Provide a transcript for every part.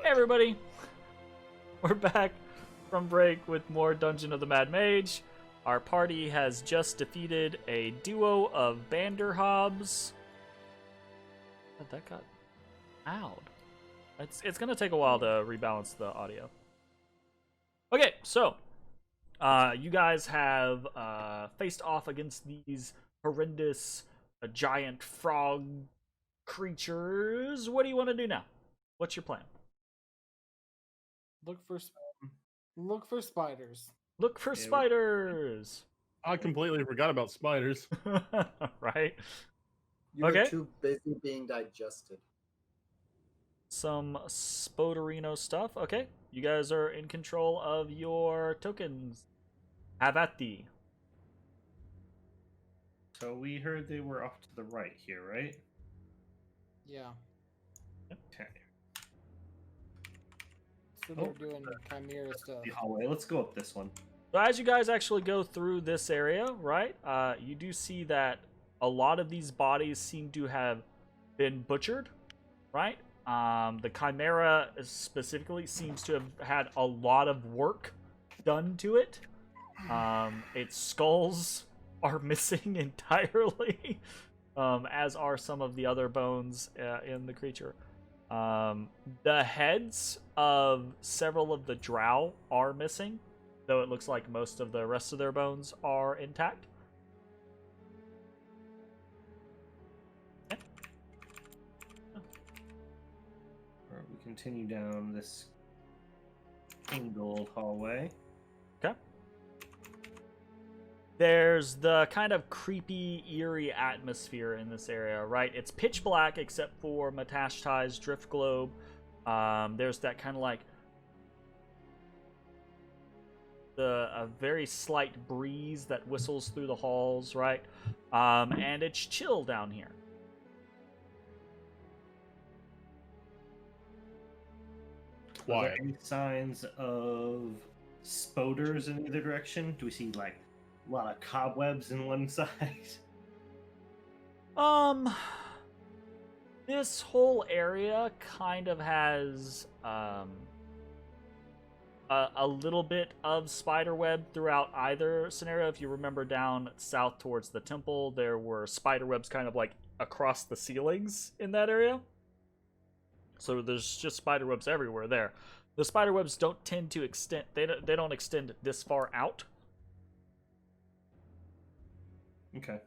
Everybody, we're back from break with more Dungeon of the Mad Mage. Our party has just defeated a duo of Banderhobs. That got loud. It's gonna take a while to rebalance the audio. Okay, so you guys have faced off against these horrendous giant frog creatures. What do you want to do now? What's your plan? Look for spiders. Look for spiders. I completely forgot about spiders. Right? You're too busy being digested. Some Spoderino stuff. Okay, you guys are in control of your tokens. Have at thee. So we heard they were off to the right here, right? Yeah. Okay. So they're doing chimera stuff. The hallway. Let's go up this one. So as you guys actually go through this area, right, you do see that a lot of these bodies seem to have been butchered, right? The chimera specifically seems to have had a lot of work done to it. Its skulls are missing entirely, as are some of the other bones in the creature. The heads of several of the drow are missing, though it looks like most of the rest of their bones are intact. Yeah. Alright, we continue down this gold hallway. Okay. There's the kind of creepy, eerie atmosphere in this area, right? It's pitch black except for Matashtai's drift globe. There's that kind of like a very slight breeze that whistles through the halls, right? And it's chill down here. Are there any signs of spoders in either direction? Do we see like a lot of cobwebs in one side? This whole area kind of has a little bit of spiderweb throughout either scenario. If you remember down south towards the temple, there were spiderwebs kind of like across the ceilings in that area. So there's just spiderwebs everywhere there. The spiderwebs don't tend to extend, they don't extend this far out. Okay.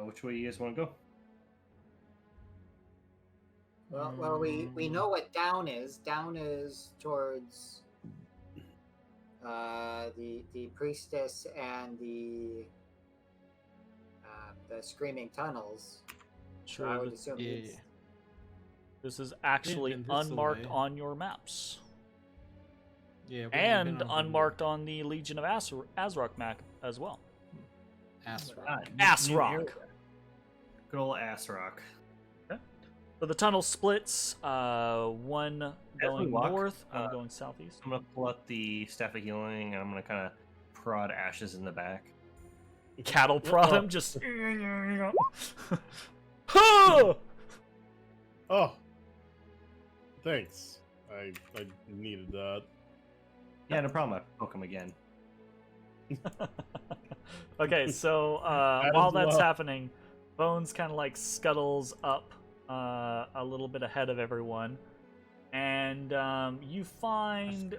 Which way you guys want to go? Well, we know what down is. Down is towards the priestess and the screaming tunnels. Sure. So I would assume This is actually unmarked on your maps. Yeah, and unmarked on the Legion of Azrock map as well. Azrock. Azrock. Good old Azrock. Okay. So the tunnel splits, one going north, one going southeast. I'm going to pull out the Staff of Healing, and I'm going to kind of prod Ashes in the back. Cattle prod him, just... Oh! Thanks. I needed that. Yeah, no problem. I poke him again. Okay, so while that's happening, Bones kind of like scuttles up a little bit ahead of everyone, and you find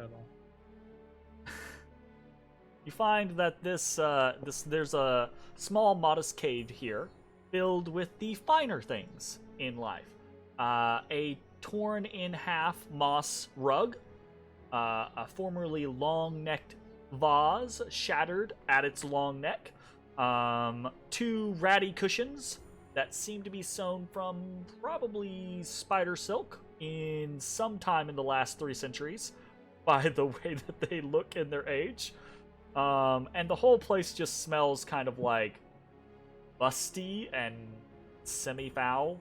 that there's a small, modest cave here, filled with the finer things in life. A torn in half moss rug, a formerly long-necked vase shattered at its long neck, 2 ratty cushions that seem to be sewn from probably spider silk in some time in the last 3 centuries by the way that they look in their age, and the whole place just smells kind of like musty and semi-foul.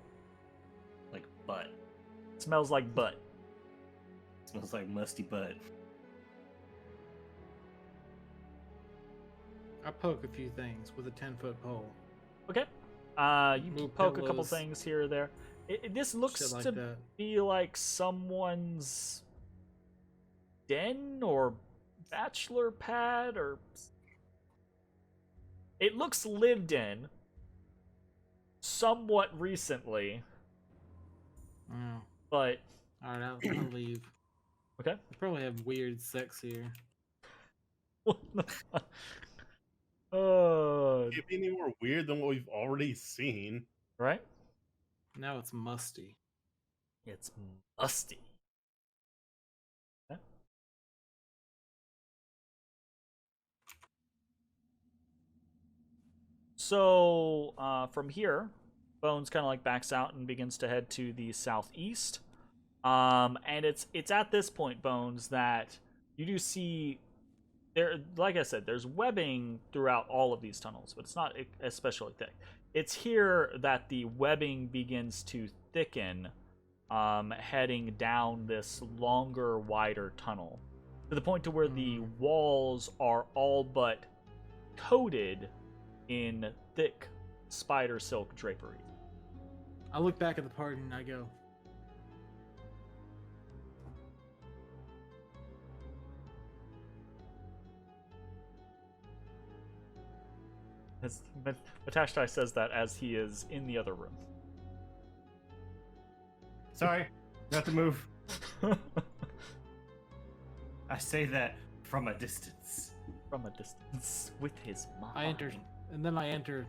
Like butt. It smells like butt. It smells like musty butt. I poke a few things with a 10-foot pole. Okay. You can poke a couple things here or there. This looks Shit like to that. be like someone's den or bachelor pad, or it looks lived in somewhat recently, Oh. but Alright, I'll leave. okay. They probably have weird sex here. What the fuck? Oh, Can't be any more weird than what we've already seen. right? Now it's musty. It's musty. Okay. So from here, Bones kind of like backs out and begins to head to the southeast. And it's at this point, Bones, that you do see there. Like I said, there's webbing throughout all of these tunnels, but it's not especially thick. It's here that the webbing begins to thicken, heading down this longer, wider tunnel, to the point to where the walls are all but coated in thick spider silk drapery. I look back at the party and I go, Matashtai says that as he is in the other room. Sorry, you have to move. I say that from a distance. From a distance, with his mind. I enter, and then I enter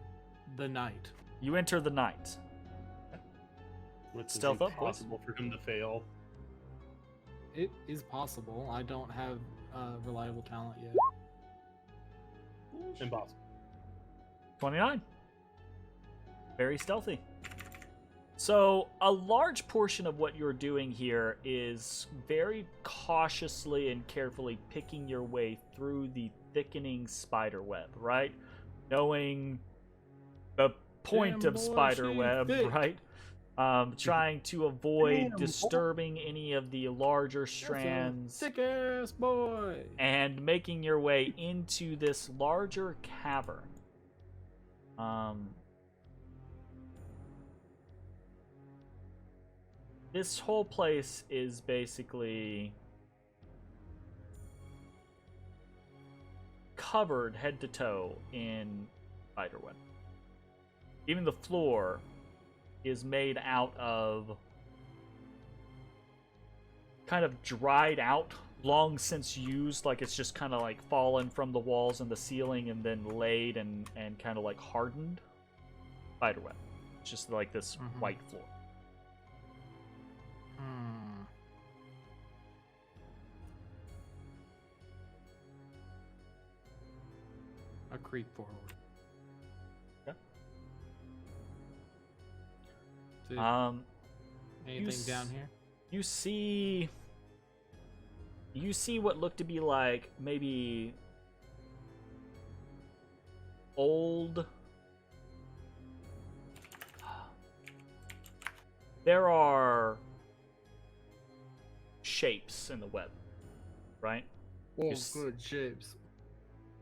the night. You enter the night. Which is Stealth up, please. impossible for him to fail. It is possible. I don't have reliable talent yet. Impossible. 29. Very stealthy. So, a large portion of what you're doing here is very cautiously and carefully picking your way through the thickening spider web, right? Knowing the point Damn of boy, spider she web, thick. right? Trying to avoid Damn, disturbing any of the larger strands Sick ass boy. and making your way into this larger cavern. This whole place is basically covered head to toe in spiderweb. Even the floor is made out of kind of dried out, long since used, like it's just kind of like fallen from the walls and the ceiling and then laid and kind of like hardened spiderweb. It's just like this white floor. I creep forward. Okay. See, anything down here? You see what look to be like maybe old. There are shapes in the web, right? Oh, s- good shapes.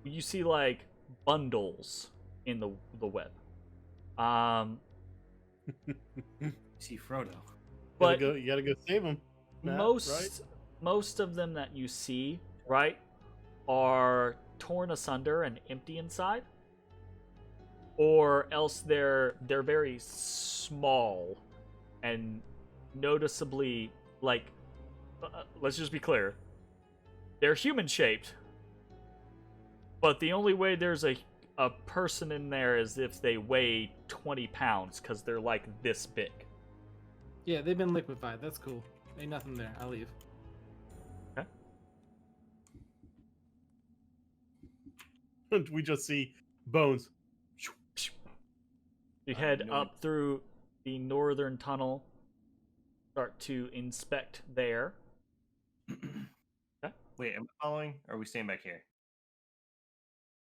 You see like bundles in the web. See Frodo. But You gotta go save him. Matt, right? most of them that you see, right, are torn asunder and empty inside, or else they're very small and noticeably like. Let's just be clear. They're human shaped, but the only way there's a person in there is if they weigh 20 pounds, because they're like this big. Yeah, they've been liquefied. That's cool. Ain't nothing there. I leave. Okay. We just see bones. You head up through the northern tunnel, start to inspect there. Okay. Wait, am I following? Or are we staying back here?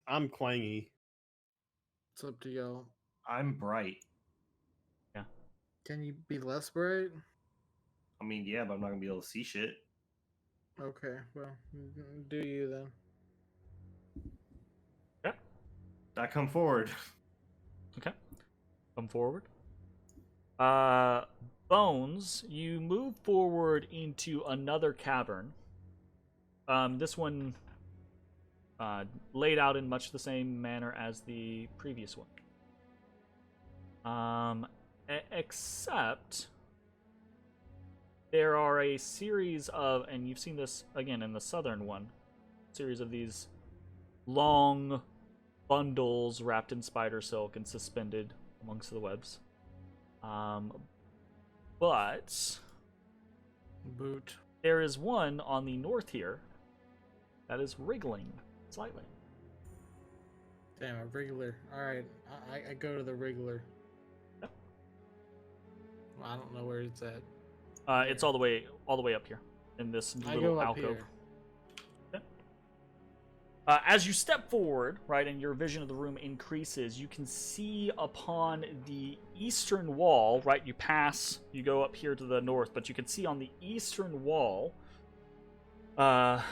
I'm clangy. It's up to y'all. I'm bright. Can you be less bright? I mean, yeah, but I'm not gonna be able to see shit. Okay, well, do you then? Yeah. I come forward. Okay. Come forward. Bones, you move forward into another cavern. This one laid out in much the same manner as the previous one. Except there are a series of, and you've seen this again in the southern one, series of these long bundles wrapped in spider silk and suspended amongst the webs. But Boot. there is one on the north here that is wriggling slightly. Damn, a wriggler. Alright, I go to the wriggler. Yep. Well, I don't know where it's at. It's all the way up here in this I little go up alcove. here. As you step forward, right, and your vision of the room increases, you can see upon the eastern wall, right, you go up here to the north, but you can see on the eastern wall, kind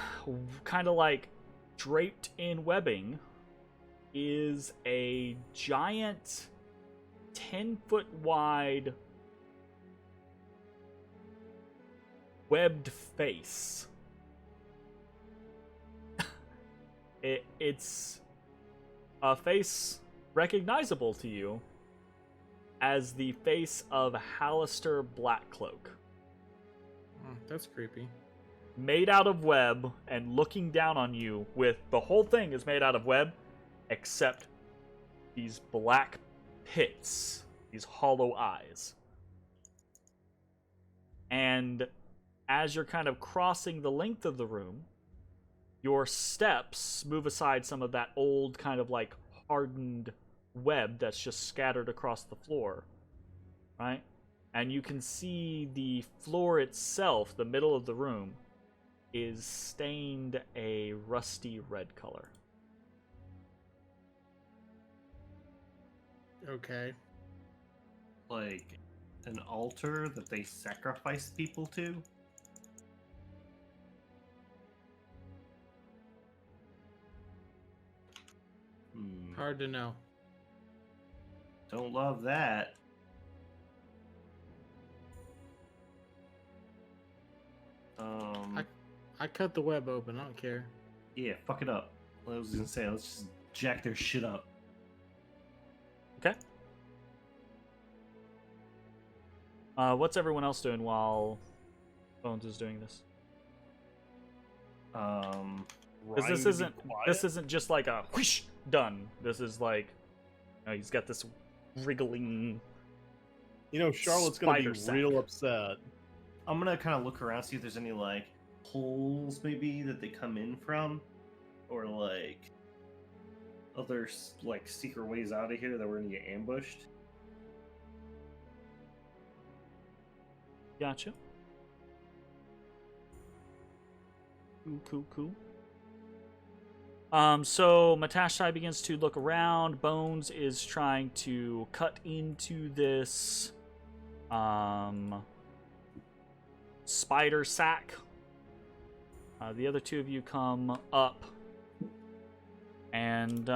of like draped in webbing, is a giant 10-foot wide webbed face. It's a face recognizable to you as the face of Halaster Blackcloak. That's creepy. Made out of web and looking down on you with the whole thing is made out of web except these black pits, these hollow eyes. And as you're kind of crossing the length of the room, your steps move aside some of that old kind of like hardened web that's just scattered across the floor, right? And you can see the floor itself, the middle of the room, is stained a rusty red color. Okay. Like an altar that they sacrifice people to? Hard to know. Don't love that. I cut the web open. I don't care. Yeah, fuck it up. I was gonna say, let's just jack their shit up. Okay. What's everyone else doing while Bones is doing this? Because this isn't just like a whoosh done. This is like, he's got this wriggling. Charlotte's gonna be spider sack. real upset. I'm gonna kind of look around, see if there's any like holes maybe that they come in from, or like other like secret ways out of here that we're gonna get ambushed. Gotcha. Cool. So Matashtai begins to look around. Bones is trying to cut into this spider sack. The other two of you come up and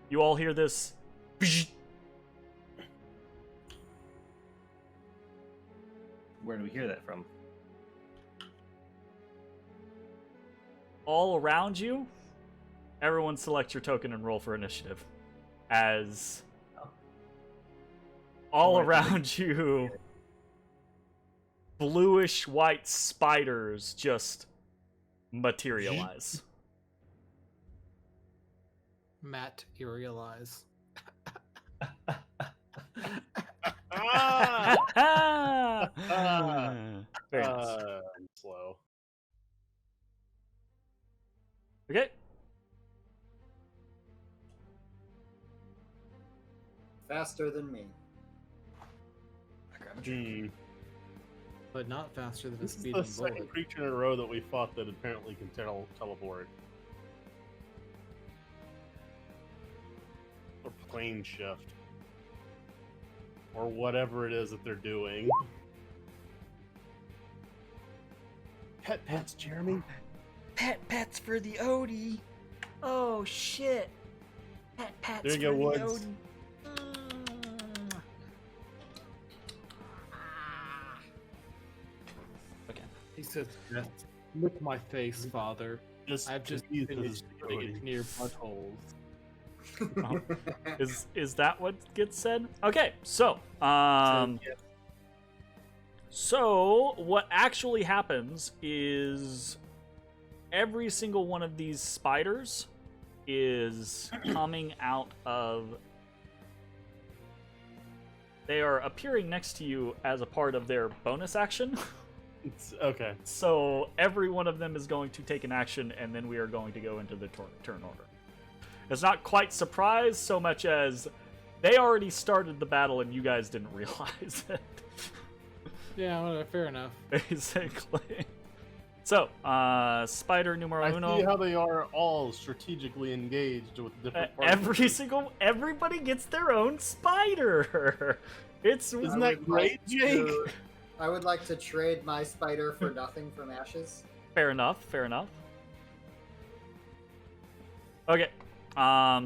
you all hear this. Where do we hear that from? All around you, everyone select your token and roll for initiative. As all around you, bluish white spiders just materialize. Materialize. Very nice. I'm slow. Okay. Faster than me. But not faster than a This is speeding the second bullet. creature in a row that we fought that apparently can teleport. Or plane shift. Or whatever it is that they're doing. Pets, Jeremy. Pets for the Odie. Oh shit! Pats There you go, for the Woods. Odin. Okay. He says, yes. Lick my face, father. Just I've just use finished his putting ability. it near buttholes. Oh, is that what gets said? Okay, so so what actually happens is every single one of these spiders is coming out of. They are appearing next to you as a part of their bonus action. It's okay. So every one of them is going to take an action, and then we are going to go into the turn order. It's not quite surprise so much as they already started the battle and you guys didn't realize it. Yeah, well, fair enough. Basically. So, spider numero I uno. see how they are all strategically engaged with different parts. Everybody gets their own spider. It's Isn't that great, Jake? I would like to trade my spider for nothing from Ashes. fair enough. Okay.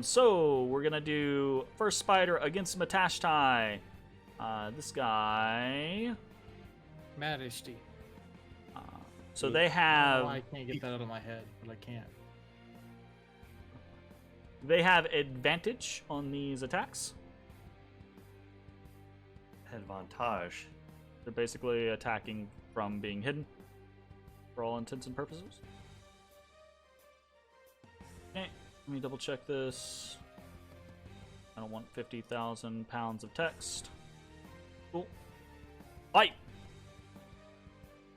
So we're gonna do first spider against Matashtai. This guy. Matashtai. So they I don't know have why I can't get that out of my head, but I can't. they have advantage on these attacks. Advantage. They're basically attacking from being hidden, for all intents and purposes. Okay, let me double check this. I don't want 50,000 pounds of text. Cool. Fight!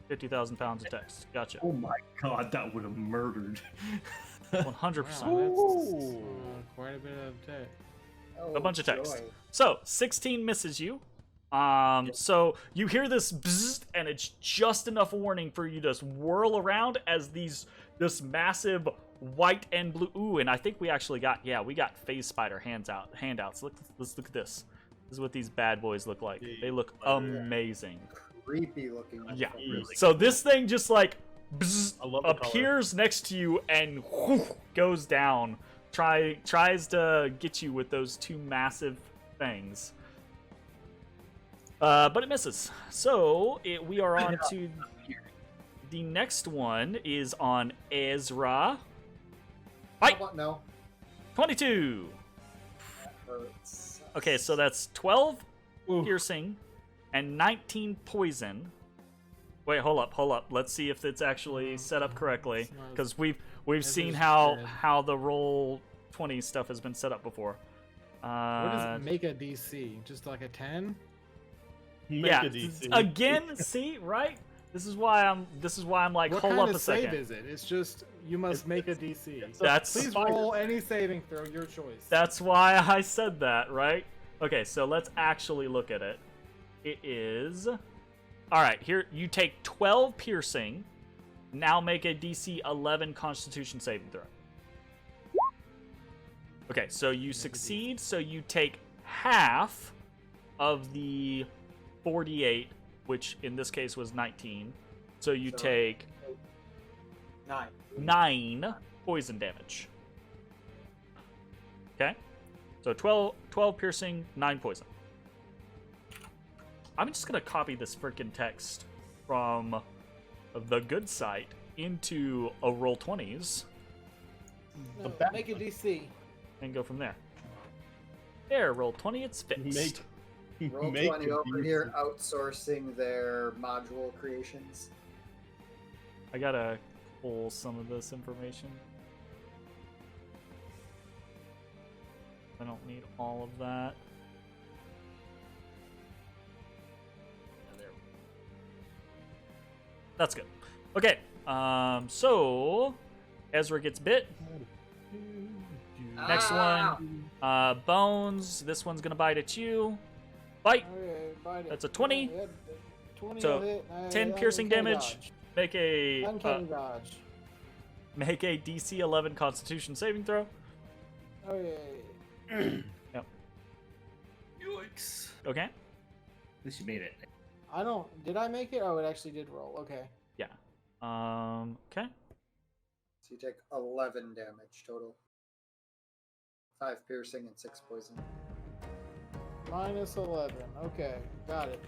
50,000 pounds of text. Gotcha. Oh my god, that would have murdered. 100%. Wow, that's Ooh. quite a bit of text. Oh, A bunch of text. joy. So, 16 misses you. So you hear this bzzzt, and it's just enough warning for you to whirl around as this massive white and blue. Ooh, and I think we actually got we got phase spider handouts. Let's look at this. This is what these bad boys look like. They look amazing. Creepy looking. Yeah. motherfuckers. So this thing just like bzzzt, I love the color. appears next to you and whoosh, goes down. Tries to get you with those two massive things. But it misses. So we are on to the next one is on Ezrah. How Fight! about no? 22. Hurts. Okay, so that's 12 Ooh. piercing and 19 poison. Wait, hold up. Let's see if it's actually set up correctly, because we've seen is how bad. the roll 20 stuff has been set up before. What does it make a DC? Just like a 10? Make yeah. a DC. Again, see, right? This is why I'm like, What hold kind up of a save second. is it? It's just you must make a DC. That's Please roll any saving throw, your choice. That's why I said that, right? Okay, so let's actually look at it. It is... Alright, here, you take 12 piercing. Now make a DC 11 Constitution saving throw. Okay, so you succeed, so you take half of the 48, which in this case was 19. So you So- take 9. 9 poison damage. Okay? So 12 piercing, 9 poison. I'm just gonna copy this freaking text from the good site into a roll 20s No, bad make a one. DC. and go from there. There, roll 20, it's fixed. Roll Make 20 a over DC. here outsourcing their module creations. I gotta pull some of this information. I don't need all of that. That's good. Okay, so Ezra gets bit. Next Ah! one, Bones. This one's gonna bite at you. Bite. Okay, bite it. That's a 20. Yeah, 20 So, will hit. 10 piercing uncanny damage. dodge. Make a Uncanny dodge. make a DC 11 Constitution saving throw. Okay. Yikes. Okay. At least you made it. I don't. Did I make it? Oh, it actually did roll. Okay. Okay. you take 11 damage total. 5 piercing and 6 poison. Minus 11. Okay, got it.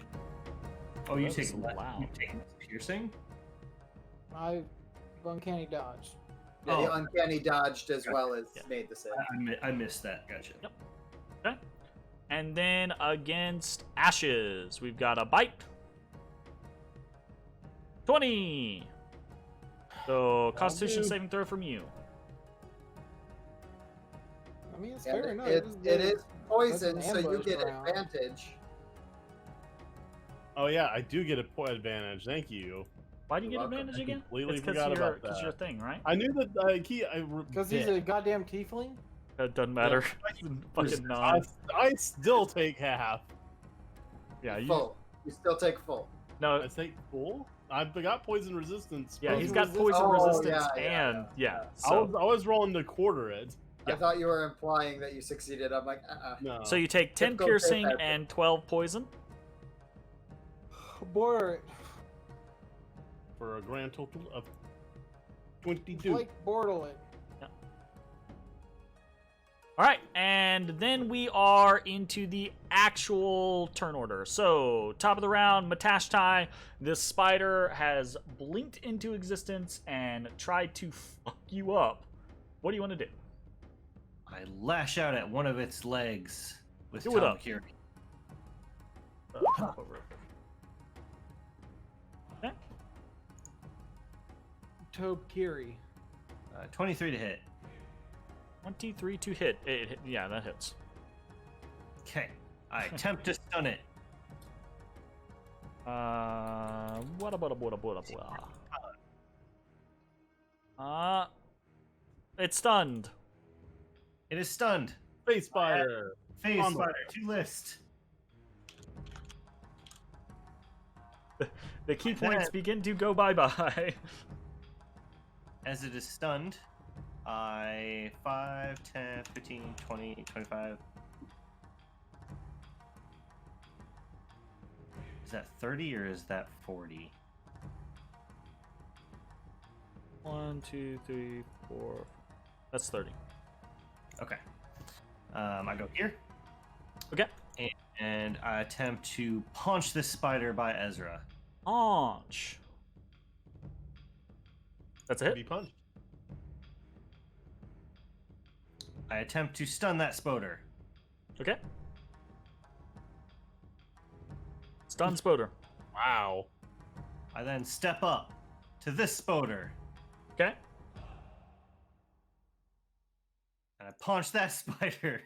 Oh, you That take was less. loud. You take less piercing. I uncanny dodge. Yeah, you Oh. uncanny dodged as well as Yeah. made the save. I missed that. Gotcha. Yep. Okay. And then against Ashes, we've got a bite. 20. So Constitution do. saving throw from you. I mean, it's And fair enough. it good. is poison, That's an so you ambush get round. advantage. Oh yeah, I do get a point advantage. Thank you. Why do you You're get welcome. advantage I again? completely It's 'cause forgot you're, about 'cause that. your thing, right? I knew that Because he's a goddamn tiefling. It doesn't matter. Fucking non. I still take half. Yeah, you. Full. You still take full. No. I take full. I've got poison resistance. Yeah, from- he's got resist- poison Oh, resistance yeah, and yeah. I So was rolling to quarter it. Yeah. I thought you were implying that you succeeded. I'm like, No. so you take 10 Difficult piercing save, and 12 poison. Boy, for a grand total of 22. like Borderland. All right, and then we are into the actual turn order. So, top of the round, Matashtai. This spider has blinked into existence and tried to fuck you up. What do you want to do? I lash out at one of its legs with Do it up. Tamakiri. Hop over. Okay. Tobe Kiri. 23 to hit. 23 to hit. Yeah, that hits. Okay. I attempt to stun it. What about. It's stunned. It is stunned. Face spider. Phase On spider to list. The key Like points that. begin to go bye-bye. As it is stunned, I 5, 10, 15, 20, 25. Is that 30 or is that 40? 1, 2, 3, 4. That's 30. Okay. I go here. Okay. And I attempt to punch this spider by Ezrah. Launch. That's a Be hit. punched. I attempt to stun that spoder. Okay. Stun Spoder. Wow. I then step up to this spoder Okay. and I punch that spider.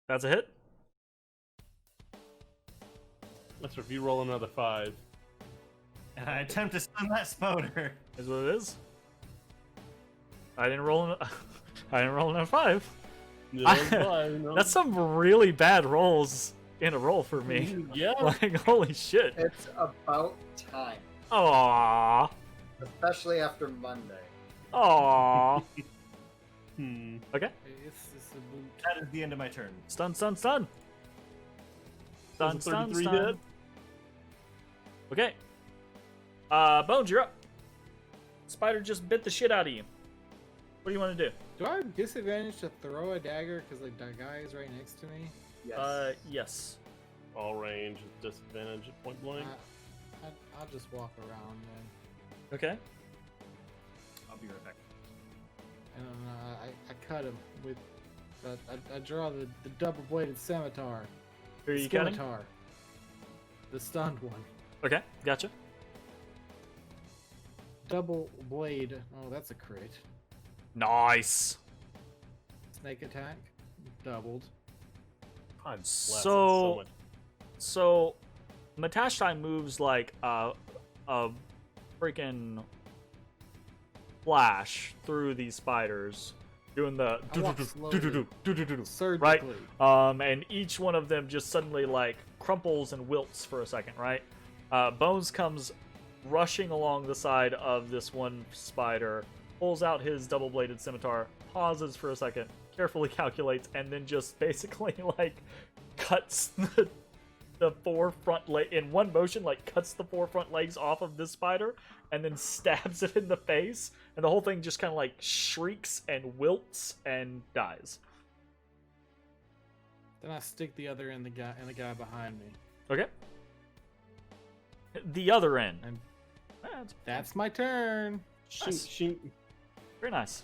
That's a hit. Let's if you roll another 5. And I attempt to stun that spoder. Is what it is. I didn't roll. I didn't roll a 5. That's some really bad rolls in a roll for me. Yeah. Like, holy shit. It's about time, Aww. especially after Monday. Aww. Okay. It's a boot. That is the end of my turn. Stun, stun, stun. Stun, Does a stun, 33 stun. hit? Okay. Bones, you're up. Spider just bit the shit out of you. What do you want to do? Do I have disadvantage to throw a dagger because like that guy is right next to me? Yes. Yes. All range with disadvantage at point blank. I'll just walk around then, Okay. I'll be right back. and I cut him with. I draw the double-bladed scimitar. Who are you cutting? Scimitar. The stunned one. Okay, gotcha. Double blade. Oh, that's a crit. Nice. Snake attack. Doubled. God bless, So- that's much. So, Matashtai moves like a freaking flash through these spiders, doing the I walk slowly. right? Surgically. And each one of them just suddenly like crumples and wilts for a second, right? Bones comes rushing along the side of this one spider, pulls out his double-bladed scimitar, pauses for a second, carefully calculates, and then just basically like cuts the four front in one motion, like cuts the four front legs off of this spider, and then stabs it in the face, and the whole thing just kind of like shrieks and wilts and dies. Then I stick the other in the guy behind me. Okay. The other end. And That's that's my turn. Nice. Shoot. very nice.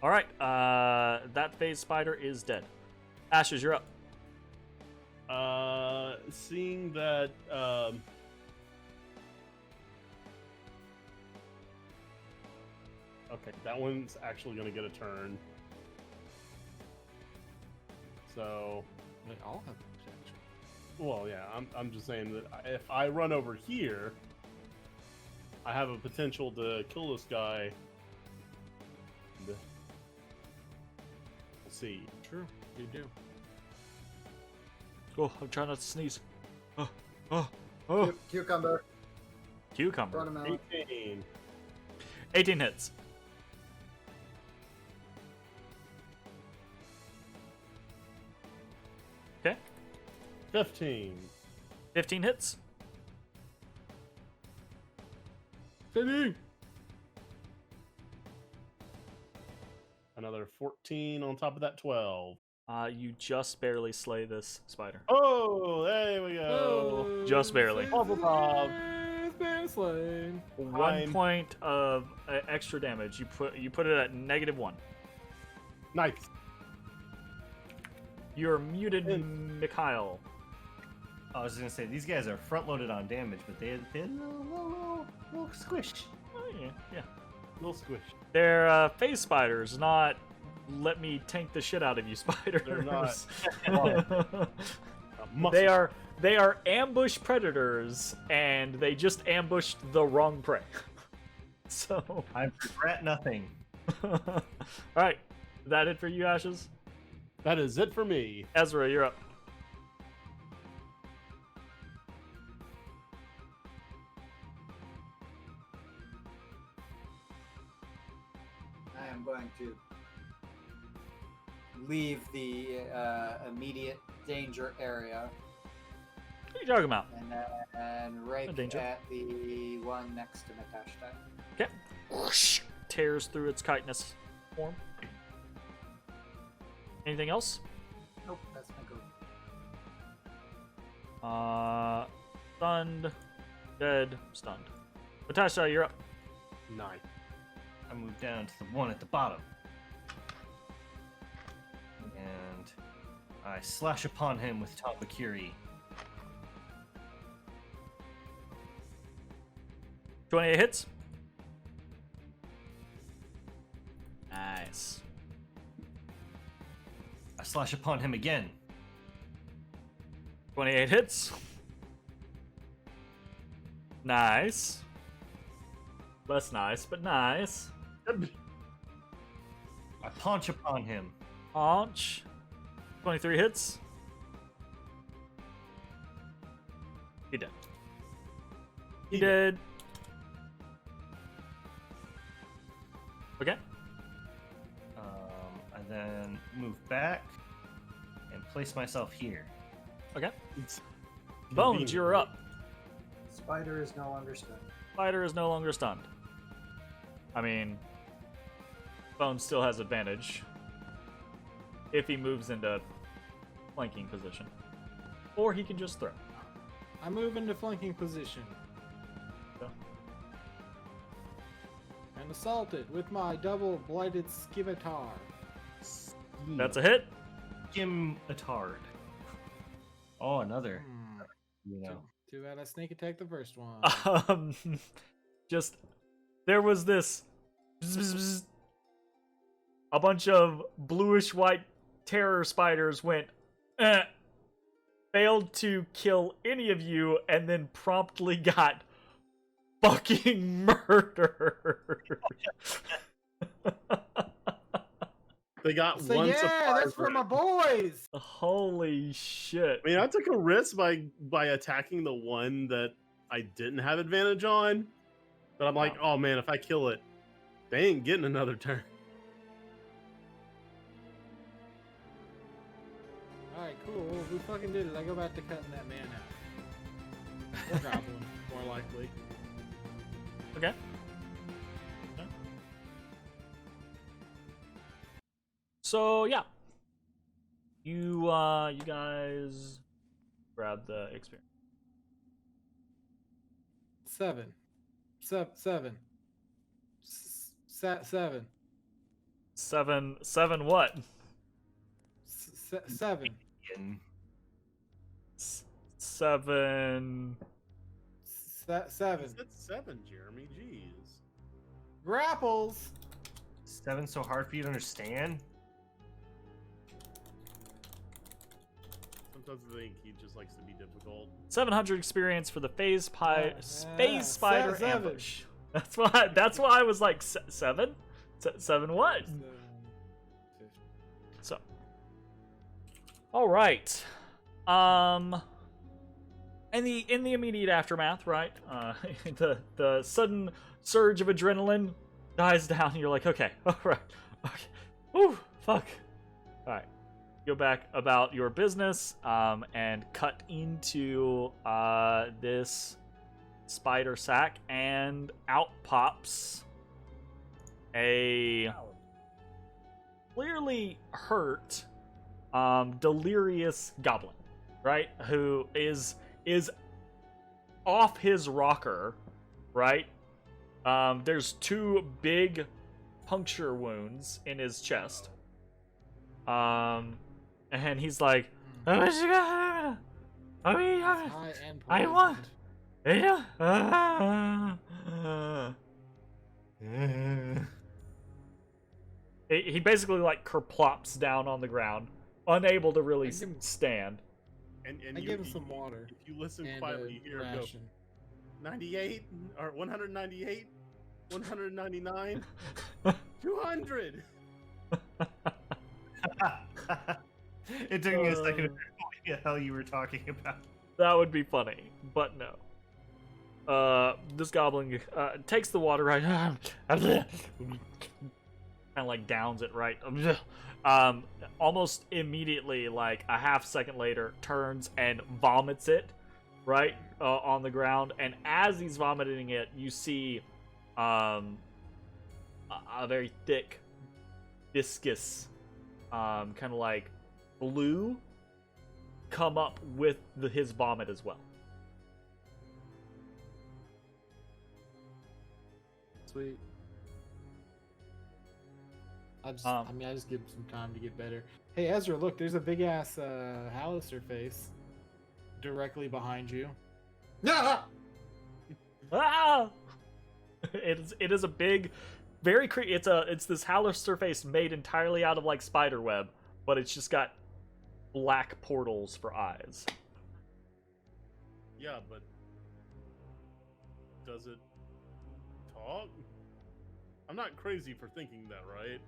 All right. That phase spider is dead. Ashes, you're up. Seeing that, okay, that one's actually going to get a turn. So, They all have protection. well, yeah, I'm just saying that if I run over here, I have a potential to kill this guy. We'll see. True, you do. Oh, I'm trying not to sneeze. Oh. Cucumber. Cucumber. Watermelon. 18. 18 hits. Okay. 15. 15 hits. 50. Another 14 on top of that 12. You just barely slay this spider. Oh, there we go. Just barely. Bob. It's been slain. 1 point of extra damage. You put it at -1. Nice. You're muted, Mikhail. I was gonna say these guys are front loaded on damage, but they're a little squish. Oh, yeah. Little squish. They're phase spiders, not let me tank the shit out of you spiders. They're not. They are ambush predators, and they just ambushed the wrong prey. So I regret nothing. all right, is that it for you, Ashes? That is it for me. Ezra, you're up. I am going to leave the immediate danger area What are you talking about? and rake No danger. at the one next to Matashtai. Okay. Whoosh, tears through its chitinous form. Anything else? Nope, that's my go. Stunned, dead, stunned. Matashtai, you're up. 9. I move down to the one at the bottom. And I slash upon him with Tabakiri. 28 hits. Nice. I slash upon him again. 28 hits. Nice. Less nice, but nice. I punch upon him. Launch. 23 hits. He dead. He dead. Okay. I then move back and place myself here. Okay. It's Bones, you're up. Spider is no longer stunned. Spider is no longer stunned. I mean, Bones still has advantage if he moves into flanking position. Or he can just throw. I move into flanking position. Yeah. And assault it with my double blighted scimitar. That's a hit. Skim-atard. Oh, another. You know. Too bad I sneak attack the first one. Just there was this bzz, bzz, bzz. A bunch of bluish white terror spiders went failed to kill any of you and then promptly got fucking murdered. They got So one yeah, surprise that's for my round. boys. Holy shit. I mean, I took a risk by attacking the one that I didn't have advantage on. But I'm like, oh man, if I kill it, they ain't getting another turn. All right, Cool, we fucking did it. I go back to cutting that man out. Or goblin, more likely. Okay. So yeah, you guys grab the experience. 7. 7. 7. 7 what? 7. And 7. 7. He said 7, Jeremy. Jeez. Grapples. 7 so hard for you to understand? Sometimes I think he just likes to be difficult. 700 experience for the phase spider 7. ambush. That's why I was like 7. 7 what? So, all right. In the immediate aftermath, right? The sudden surge of adrenaline dies down. And you're like, okay, all right, okay, whew, fuck. All right, go back about your business, and cut into this spider sack, and out pops a clearly hurt, delirious goblin, right? Who is off his rocker, right? There's 2 big puncture wounds in his chest. And he's like, I want. He basically like kerplops down on the ground, unable to really stand. And I you, give him you- some water. If you listen And quietly, you hear him go ration. 98 or 198, 199, 200. It took me a second to figure out what the hell you were talking about. That would be funny, but no. This goblin takes the water right, kind of like downs it right. Almost immediately, like a half second later, turns and vomits it right on the ground. And as he's vomiting it, you see a very thick, viscous, kind of like blue come up with his vomit as well. Sweet. I just give him some time to get better. Hey Ezra, look, there's a big ass Halaster face directly behind you. Yeah. Ah! It is a big, very it's this Halaster face made entirely out of like spider web, but it's just got black portals for eyes. Yeah, but does it talk? I'm not crazy for thinking that, right?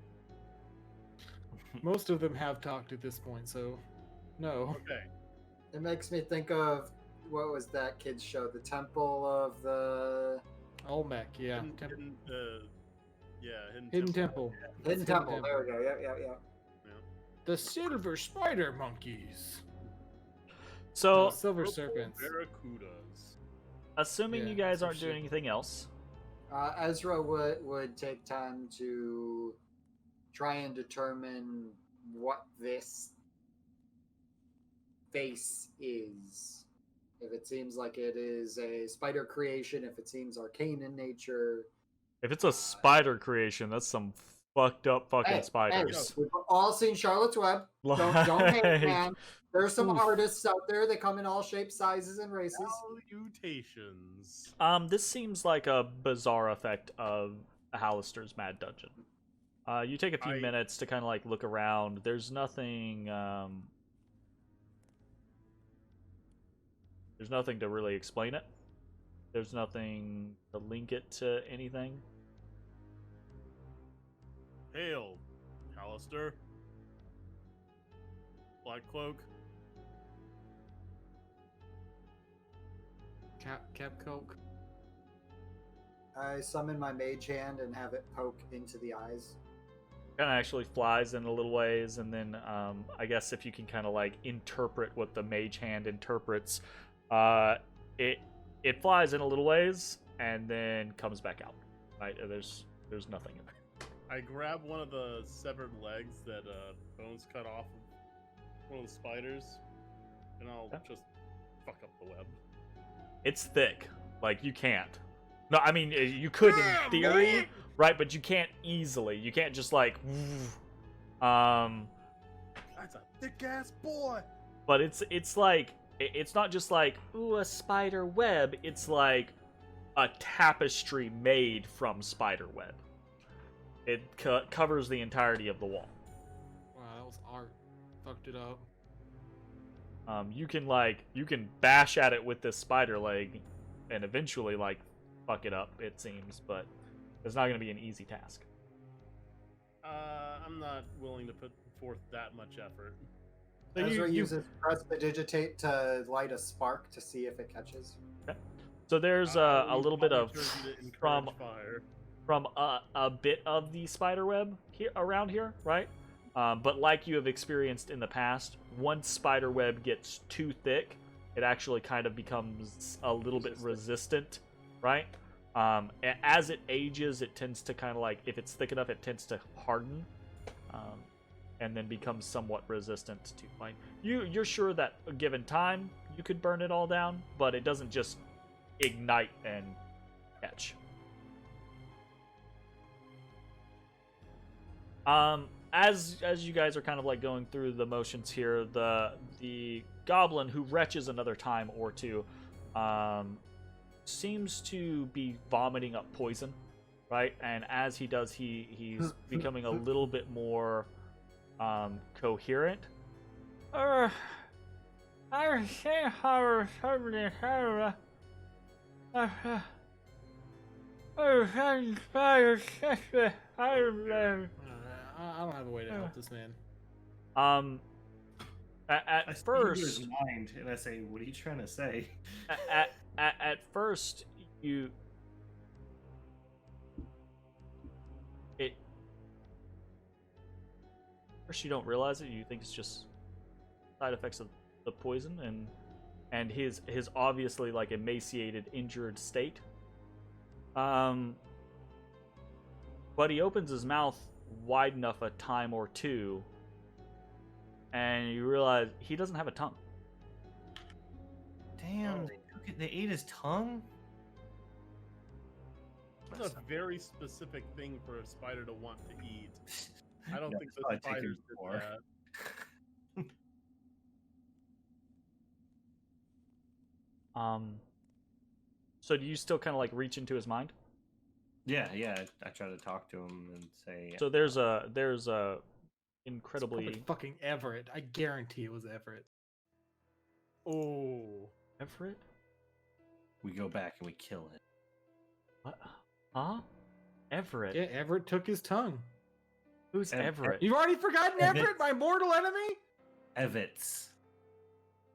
Most of them have talked at this point, so no. Okay. It makes me think of what was that kid's show? The Temple of the Olmec, yeah. Hidden Hidden Temple. Hidden Temple. There we go. Yeah. The Silver Spider Monkeys. So, Silver Purple Serpents. Barracudas. assuming Yeah, you guys some aren't doing shit. anything else, Ezra would take time to try and determine what this face is. If it seems like it is a spider creation, if it seems arcane in nature. if it's a spider creation, that's some fucked up fucking Hey, spiders. we've all seen Charlotte's Web. Don't hate, Like- man. There's some Oof. artists out there that come in all shapes, sizes, and races. Salutations. This seems like a bizarre effect of Halaster's Mad Dungeon. You take a few minutes to kind of like look around. There's nothing. There's nothing to really explain it. There's nothing to link it to anything. Hail, Halaster. Blackcloak. Cap Coke. I summon my mage hand and have it poke into the eyes. kind of actually flies in a little ways, and then I guess if you can kind of like interpret what the mage hand interprets, it flies in a little ways and then comes back out. Right? There's nothing in there. I grab one of the severed legs that Bones cut off of one of the spiders, and I'll just fuck up the web. It's thick. Like, you can't. No, I mean, you could in theory, right? But you can't easily. You can't just like... That's a thick-ass boy! But it's like... It's not just like, ooh, a spider web. It's like a tapestry made from spider web. It covers the entirety of the wall. Wow, that was art. Fucked it up. You can bash at it with this spider leg, and eventually like fuck it up. It seems, but it's not going to be an easy task. I'm not willing to put forth that much effort. So Ezra uses prestidigitate to light a spark to see if it catches. Okay. So there's a little bit of from fire. A bit of the spider web here around here, right? But like you have experienced in the past, once spider web gets too thick, it actually kind of becomes a little bit resistant, right? As it ages, it tends to kind of like, if it's thick enough, it tends to harden, and then becomes somewhat resistant to like. You're sure that given time, you could burn it all down, but it doesn't just ignite and catch. As you guys are kind of like going through the motions here, the goblin who retches another time or two, seems to be vomiting up poison, right? And as he does, he's becoming a little bit more coherent. I don't have a way to help this man. At I first, his mind, and I say, "What are you trying to say?" at first, first you don't realize it. You think it's just side effects of the poison and his obviously like emaciated, injured state. But he opens his mouth wide enough a time or two, and you realize he doesn't have a tongue. Damn, they ate his tongue? That's a very specific thing for a spider to want to eat. I don't think the probably take spiders it did more. that. So do you still kind of like reach into his mind? Yeah. I try to talk to him and say. So there's a It's incredibly probably fucking Everett. I guarantee it was Everett. Oh. Everett? We go back and we kill him. What? Huh? Everett? Yeah, Everett took his tongue. Who's Everett? You've already forgotten Everett, my mortal enemy? Evitz.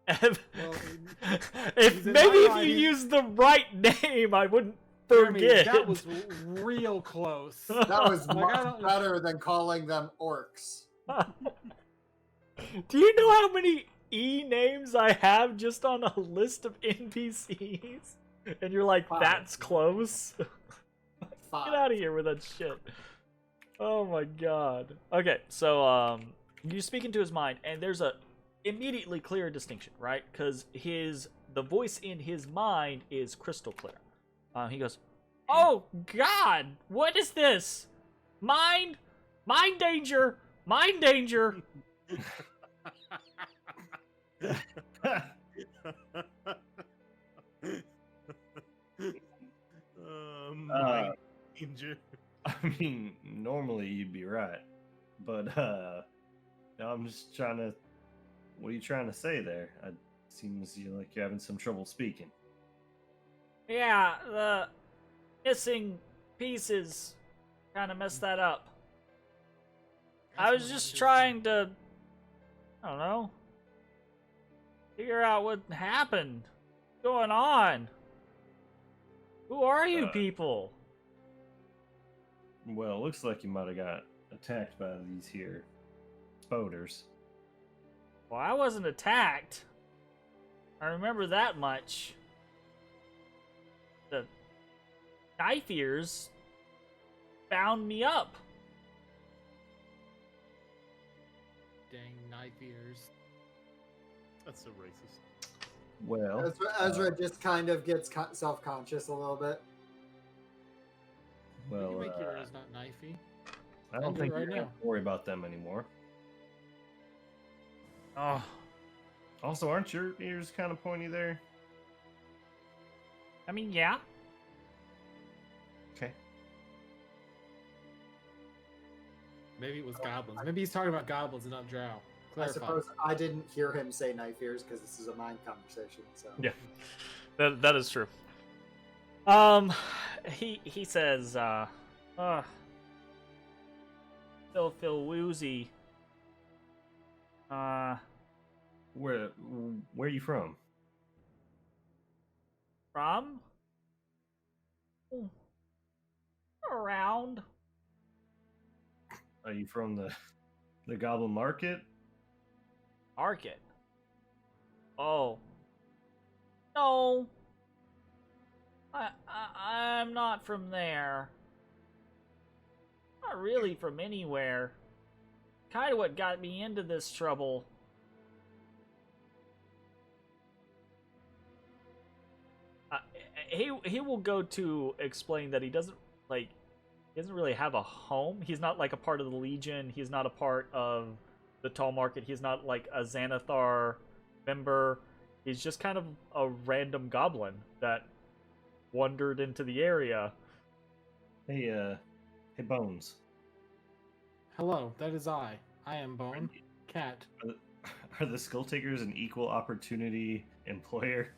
Well, If in maybe my if mind, you he's- used the right name, I wouldn't Jeremy, forget. that was real close. That was Like, I much don't- better than calling them orcs. Do you know how many E names I have just on a list of NPCs? And you're like, Five. that's close? Five. Get out of here with that shit. Oh my god. Okay, so you speak into his mind, and there's a immediately clear distinction, right? Because the voice in his mind is crystal clear. He goes, "Oh God, what is this? Mind danger, mind danger." Danger. I mean, normally you'd be right, but now I'm just trying to. What are you trying to say there? It seems like you're having some trouble speaking. Yeah, the missing pieces kind of messed that up. I was just trying to, I don't know, figure out what happened. What's going on? Who are you people? Well, it looks like you might have got attacked by these here spoders. Well, I wasn't attacked. I remember that much. The knife ears bound me up. Dang knife ears. That's so racist. Well, Ezra just kind of gets self-conscious a little bit. You well, can make your ears not knifey. I don't do think it right we have now. to worry about them anymore. Oh, Also, aren't your ears kind of pointy there? I mean, yeah. Okay. Maybe it was goblins. Maybe he's talking about goblins and not drow. I Clarify. suppose I didn't hear him say knife ears because this is a mind conversation. So Yeah, that is true. He says, still feel woozy. Where are you from? From? Around. Are you from the Goblin Market? Market. Oh. No. I'm not from there. Not really from anywhere. Kind of what got me into this trouble. He will go to explain that he doesn't really have a home. He's not like a part of the Legion. He's not a part of the Tall Market. He's not like a Xanathar member. He's just kind of a random goblin that wandered into the area. Hey, Bones. Hello, that is I. I am Bone. Cat. Are the Skull Takers an equal opportunity employer?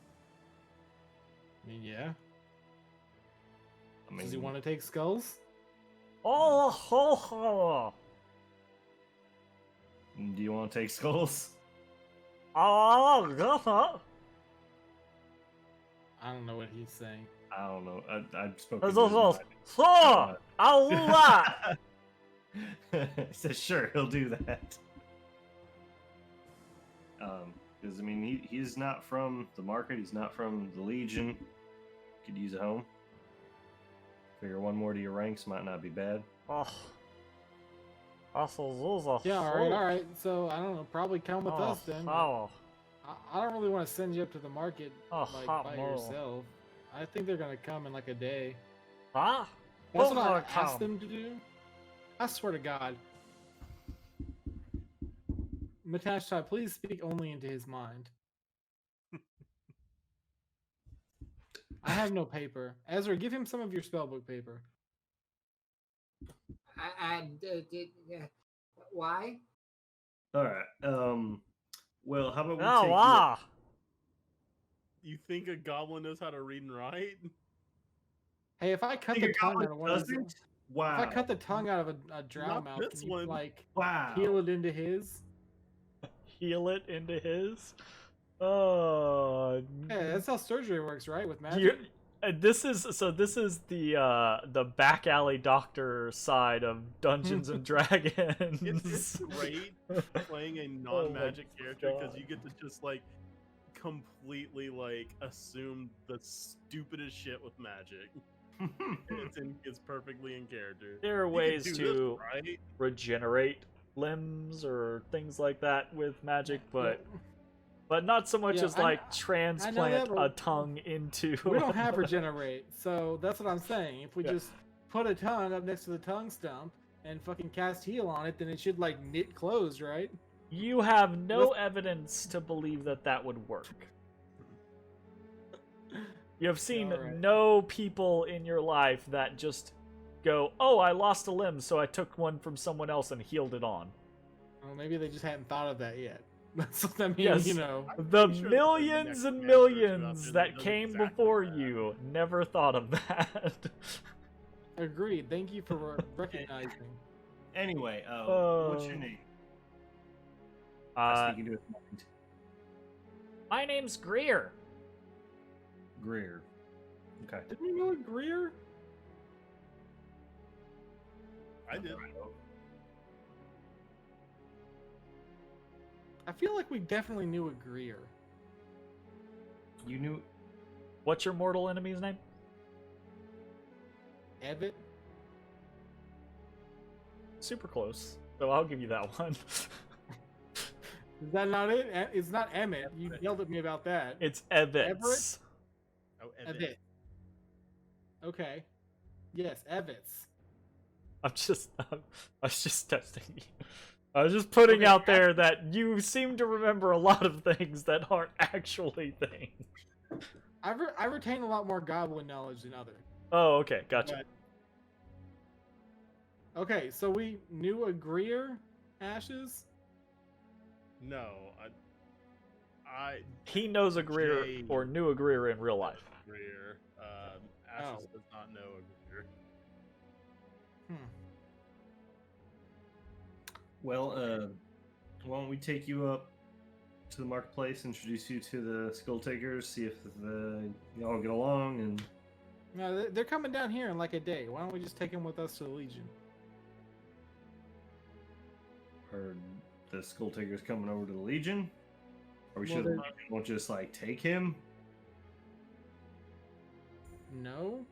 I mean, yeah. I mean, Does he want to take skulls? Oh, ho, ho. do you want to take skulls? Oh, I don't know what he's saying. I don't know. I've spoken. He says, "Sure, he'll do that." Because I mean, he's not from the market. He's not from the Legion. Could use a home. Figure one more to your ranks might not be bad. Oh. Yeah, all right. So I don't know. Probably come with us then. Oh. I don't really want to send you up to the market Oh, like hot by mo. yourself. I think they're gonna come in like a day. Huh? That's Who's what I gonna asked come? them to do. I swear to God. Matashtai, please speak only into his mind. I have no paper. Ezra, give him some of your spellbook paper. Why? All right. Well, how about we Oh, take wow. You think a goblin knows how to read and write? Hey, if I cut Think the a tongue goblin out of one of doesn't? his, Wow. if I cut the tongue out of a drow Not mouth, this can you one. like Wow. peel it into his? Heal it into his. Oh. Yeah, that's how surgery works, right? With magic. You, this is the back alley doctor side of Dungeons and Dragons. It's great playing a non-magic character because you get to just like completely like assume the stupidest shit with magic. It's perfectly in character. There are You can ways do to this, right? regenerate limbs or things like that with magic, but not so much Yeah, as I- like I know transplant that, a but tongue into. we don't have regenerate, so that's what I'm saying. If we Yeah. just put a tongue up next to the tongue stump and fucking cast heal on it, then it should like knit closed, right? You have no evidence to believe that would work. You have seen Alright. no people in your life that just go, "Oh, I lost a limb, so I took one from someone else and healed it on." Well, maybe they just hadn't thought of that yet. That's what I mean, Yes. you know. The pretty sure that millions the and next character millions out there that does came exactly before that. you never thought of that. Agreed. Thank you for recognizing. Anyway, what's your Oh. name? Uh, Speaking to his mind. my name's Greer. Greer. Okay. Didn't you know a Greer? I did. I feel like we definitely knew a Greer. You knew. What's your mortal enemy's name? Evet? Super close. So I'll give you that one. Is that not it? It's not Emmett. You yelled at me about that. It's Evitz. Oh, Evet. Okay. Yes, Evitz. I was just testing you. I was just putting out there that you seem to remember a lot of things that aren't actually things. I retain a lot more goblin knowledge than others. Oh, okay, gotcha. Okay, so we knew a Greer, Ashes? No, He knows a Greer Jay- or knew a Greer in real life. Greer. Ashes does not know a Greer. Well, why don't we take you up to the marketplace, introduce you to the Skull Takers, see if y'all get along, and No, they're coming down here in like a day. Why don't we just take them with us to the Legion? are the Skull Takers coming over to the Legion? Or we Well, should they're- won't just like take him? No.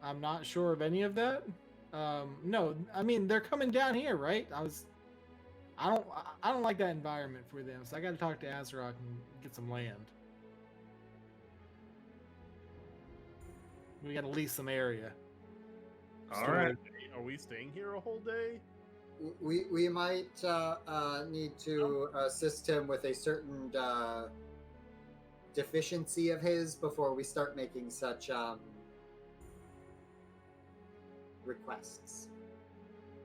I'm not sure of any of that. No, I mean they're coming down here, right? I don't like that environment for them, so I got to talk to Ezrah and get some land. We got to lease some area. All right. Are we staying here a whole day? We might need to assist him with a certain deficiency of his before we start making such requests.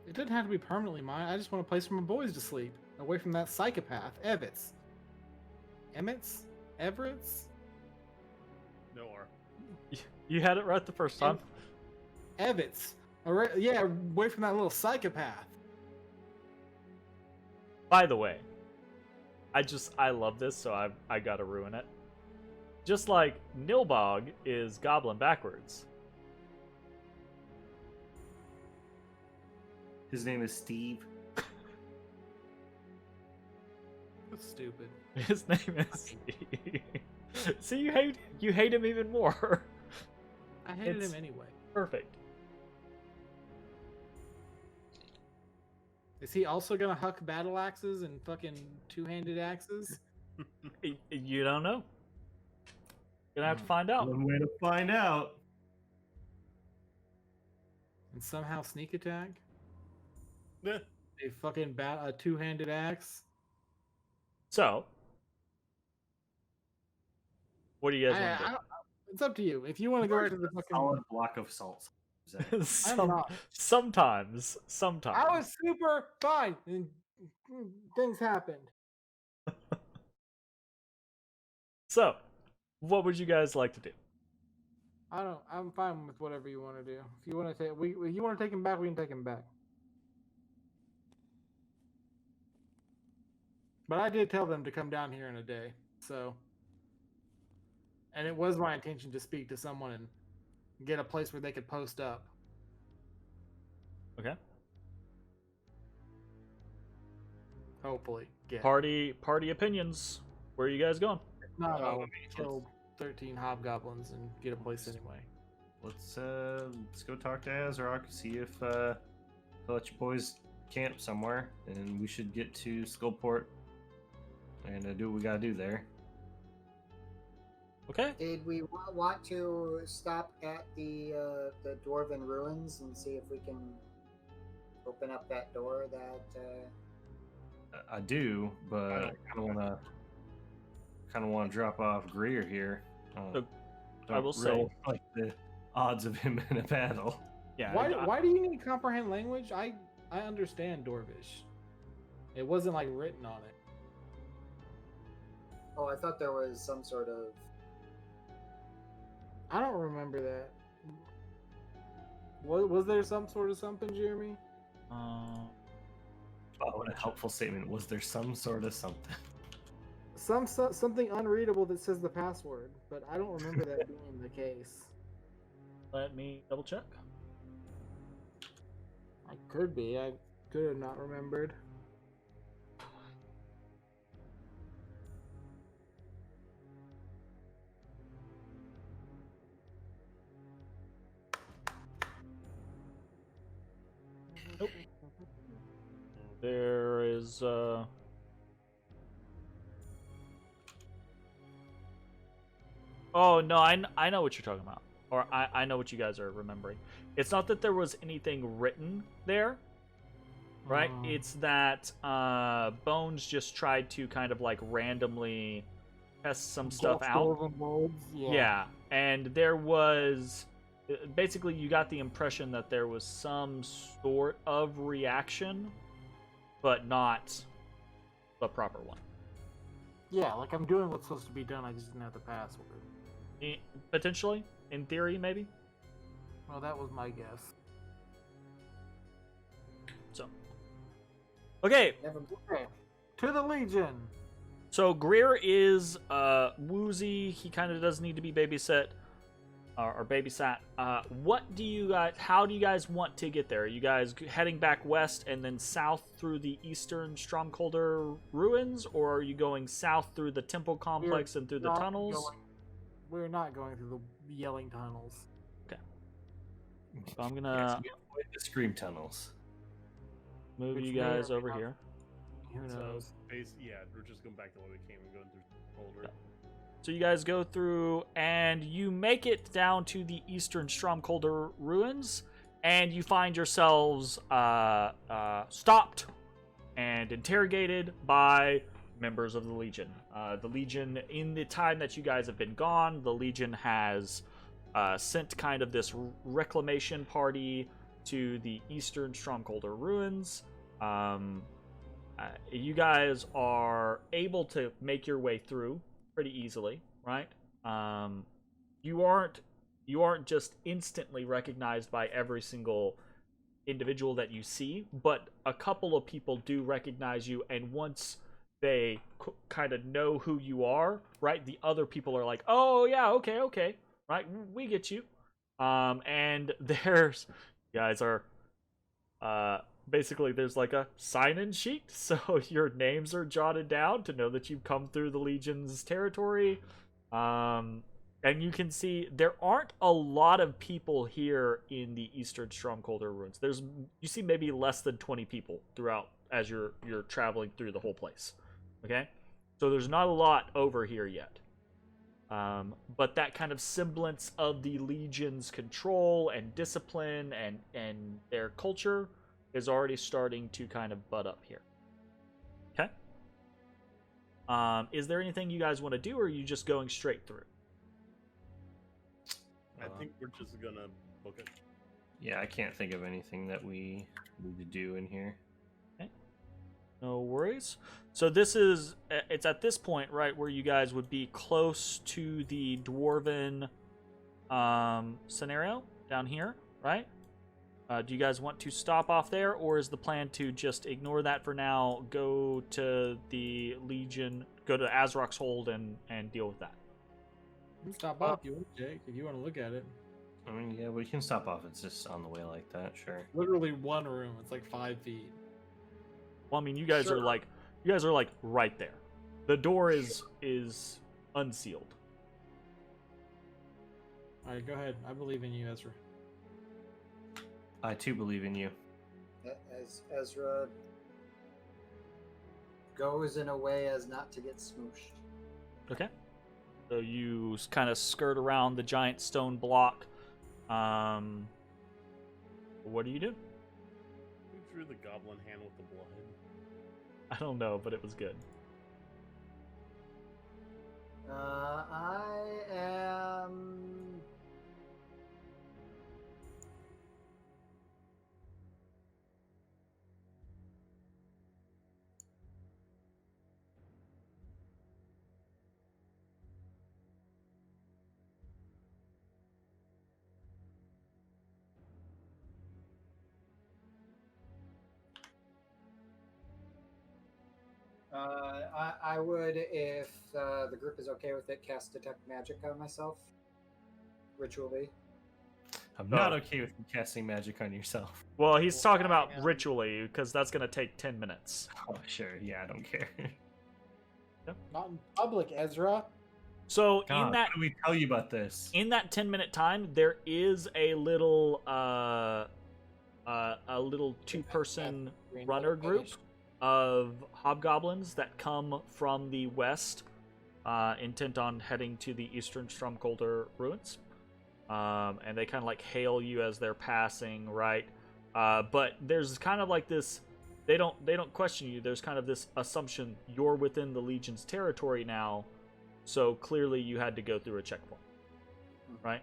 It doesn't have to be permanently mine. I just want a place for my boys to sleep, away from that psychopath, Evitz. Emmets? Everett's? No, or You had it right the first time. Evitz. Yeah, away from that little psychopath. By the way, I love this, so I gotta ruin it. Just like Nilbog is goblin backwards. His name is Steve. That's stupid. His name is. See, you hate him even more. I hated It's- him anyway. Perfect. Is he also gonna huck battle axes and fucking two-handed axes? You don't know. Gonna have to find out. One way to find out. And somehow sneak attack? Eh, A fucking a two-handed axe? So, what do you guys want to do? It's up to you. If you want to go right to the fucking... Solid block of salt. I'm not. Sometimes. I was super fine, and things happened. So, what would you guys like to do? I'm fine with whatever you want to do. If you want to take, if you want to take him back, we can take him back. But I did tell them to come down here in a day, so. And it was my intention to speak to someone and get a place where they could post up. Okay. Hopefully, get. Party opinions. Where are you guys going? Not Oh, I'll kill 13 hobgoblins and get a place anyway. Let's go talk to Ezrah, see if he'll let you boys camp somewhere, and we should get to Skullport and do what we gotta do there. Okay. Did we want to stop at the dwarven ruins and see if we can open up that door that? I do, but I kind of want to drop off Greer here. So, I Don't will really say- like the odds of him in a battle. Yeah. Why do you need to comprehend language? I understand Dwarvish. It wasn't like written on it. Oh, I thought there was some sort of. I don't remember that. Was there some sort of something, Jeremy? Oh, what a helpful statement. Was there some sort of something? Something unreadable that says the password, but I don't remember that being the case. Let me double check. I could be. I could have not remembered. Nope. There is Oh no, I know what you're talking about. Or I know what you guys are remembering. It's not that there was anything written there, right? It's that Bones just tried to kind of like randomly test some stuff out. Yeah, and there was basically you got the impression that there was some sort of reaction, but not the proper one. Yeah, like I'm doing what's supposed to be done. I just didn't have the password. Potentially, in theory, maybe. Well, that was my guess. So, okay. Okay. To the Legion. So Greer is woozy. He kind of does need to be babysat or babysat. What do you guys? How do you guys want to get there? Are you guys heading back west and then south through the eastern Stromkolder ruins, or are you going south through the temple complex and through the tunnels? We're not going through the yelling tunnels. Okay. So I'm gonna avoid the scream tunnels. move Which you may or guys may over not- here. Who knows? So, yeah, we're just going back to where we came and going through Boulder. So you guys go through and you make it down to the eastern Stromkolder ruins, and you find yourselves stopped and interrogated by members of the Legion. The Legion, in the time that you guys have been gone, the Legion has sent kind of this reclamation party to the eastern Stromkolder ruins. You guys are able to make your way through pretty easily, right? You aren't just instantly recognized by every single individual that you see, but a couple of people do recognize you, and once they kind of know who you are, right, the other people are like, oh yeah, okay, right, we get you. And there's, you guys are basically there's like a sign-in sheet, so your names are jotted down to know that you've come through the Legion's territory. And you can see there aren't a lot of people here in the eastern Stromkolder ruins. You see maybe less than 20 people throughout as you're traveling through the whole place. Okay, so there's not a lot over here yet. But that kind of semblance of the Legion's control and discipline and their culture is already starting to kind of butt up here. Okay. Is there anything you guys want to do, or are you just going straight through? I think we're just gonna book it. Yeah, I can't think of anything that we need to do in here. Okay. No worries. So it's at this point, right, where you guys would be close to the dwarven scenario down here, right? Do you guys want to stop off there, or is the plan to just ignore that for now, go to the Legion, go to Azrok's hold and deal with that? Stop off, you want, Jake, if you want to look at it. I mean, yeah, we can stop off. It's just on the way like that, sure. Literally one room. It's like 5 feet. Well, I mean, you guys are like right there. The door is unsealed. All right, go ahead. I believe in you, Ezra. I too believe in you. As Ezra goes in a way as not to get smooshed. Okay. So you kind of skirt around the giant stone block. What do you do? Who drew the goblin hand with the blood? I don't know, but it was good. I am. I would, if the group is okay with it, cast Detect Magic on myself. Ritually. I'm not okay with you casting magic on yourself. Well, he's talking about I am. ritually, because that's going to take 10 minutes. Oh, sure. Yeah, I don't care. Not in public, Ezra. So God, in that what do we tell you about this? in that 10-minute time, there is a little a little two-person Green runner light group finish. of hobgoblins that come from the west, intent on heading to the eastern Stromkolder ruins. And they kind of like hail you as they're passing, right? But there's kind of like this. They don't question you. There's kind of this assumption you're within the Legion's territory now, so clearly you had to go through a checkpoint, right?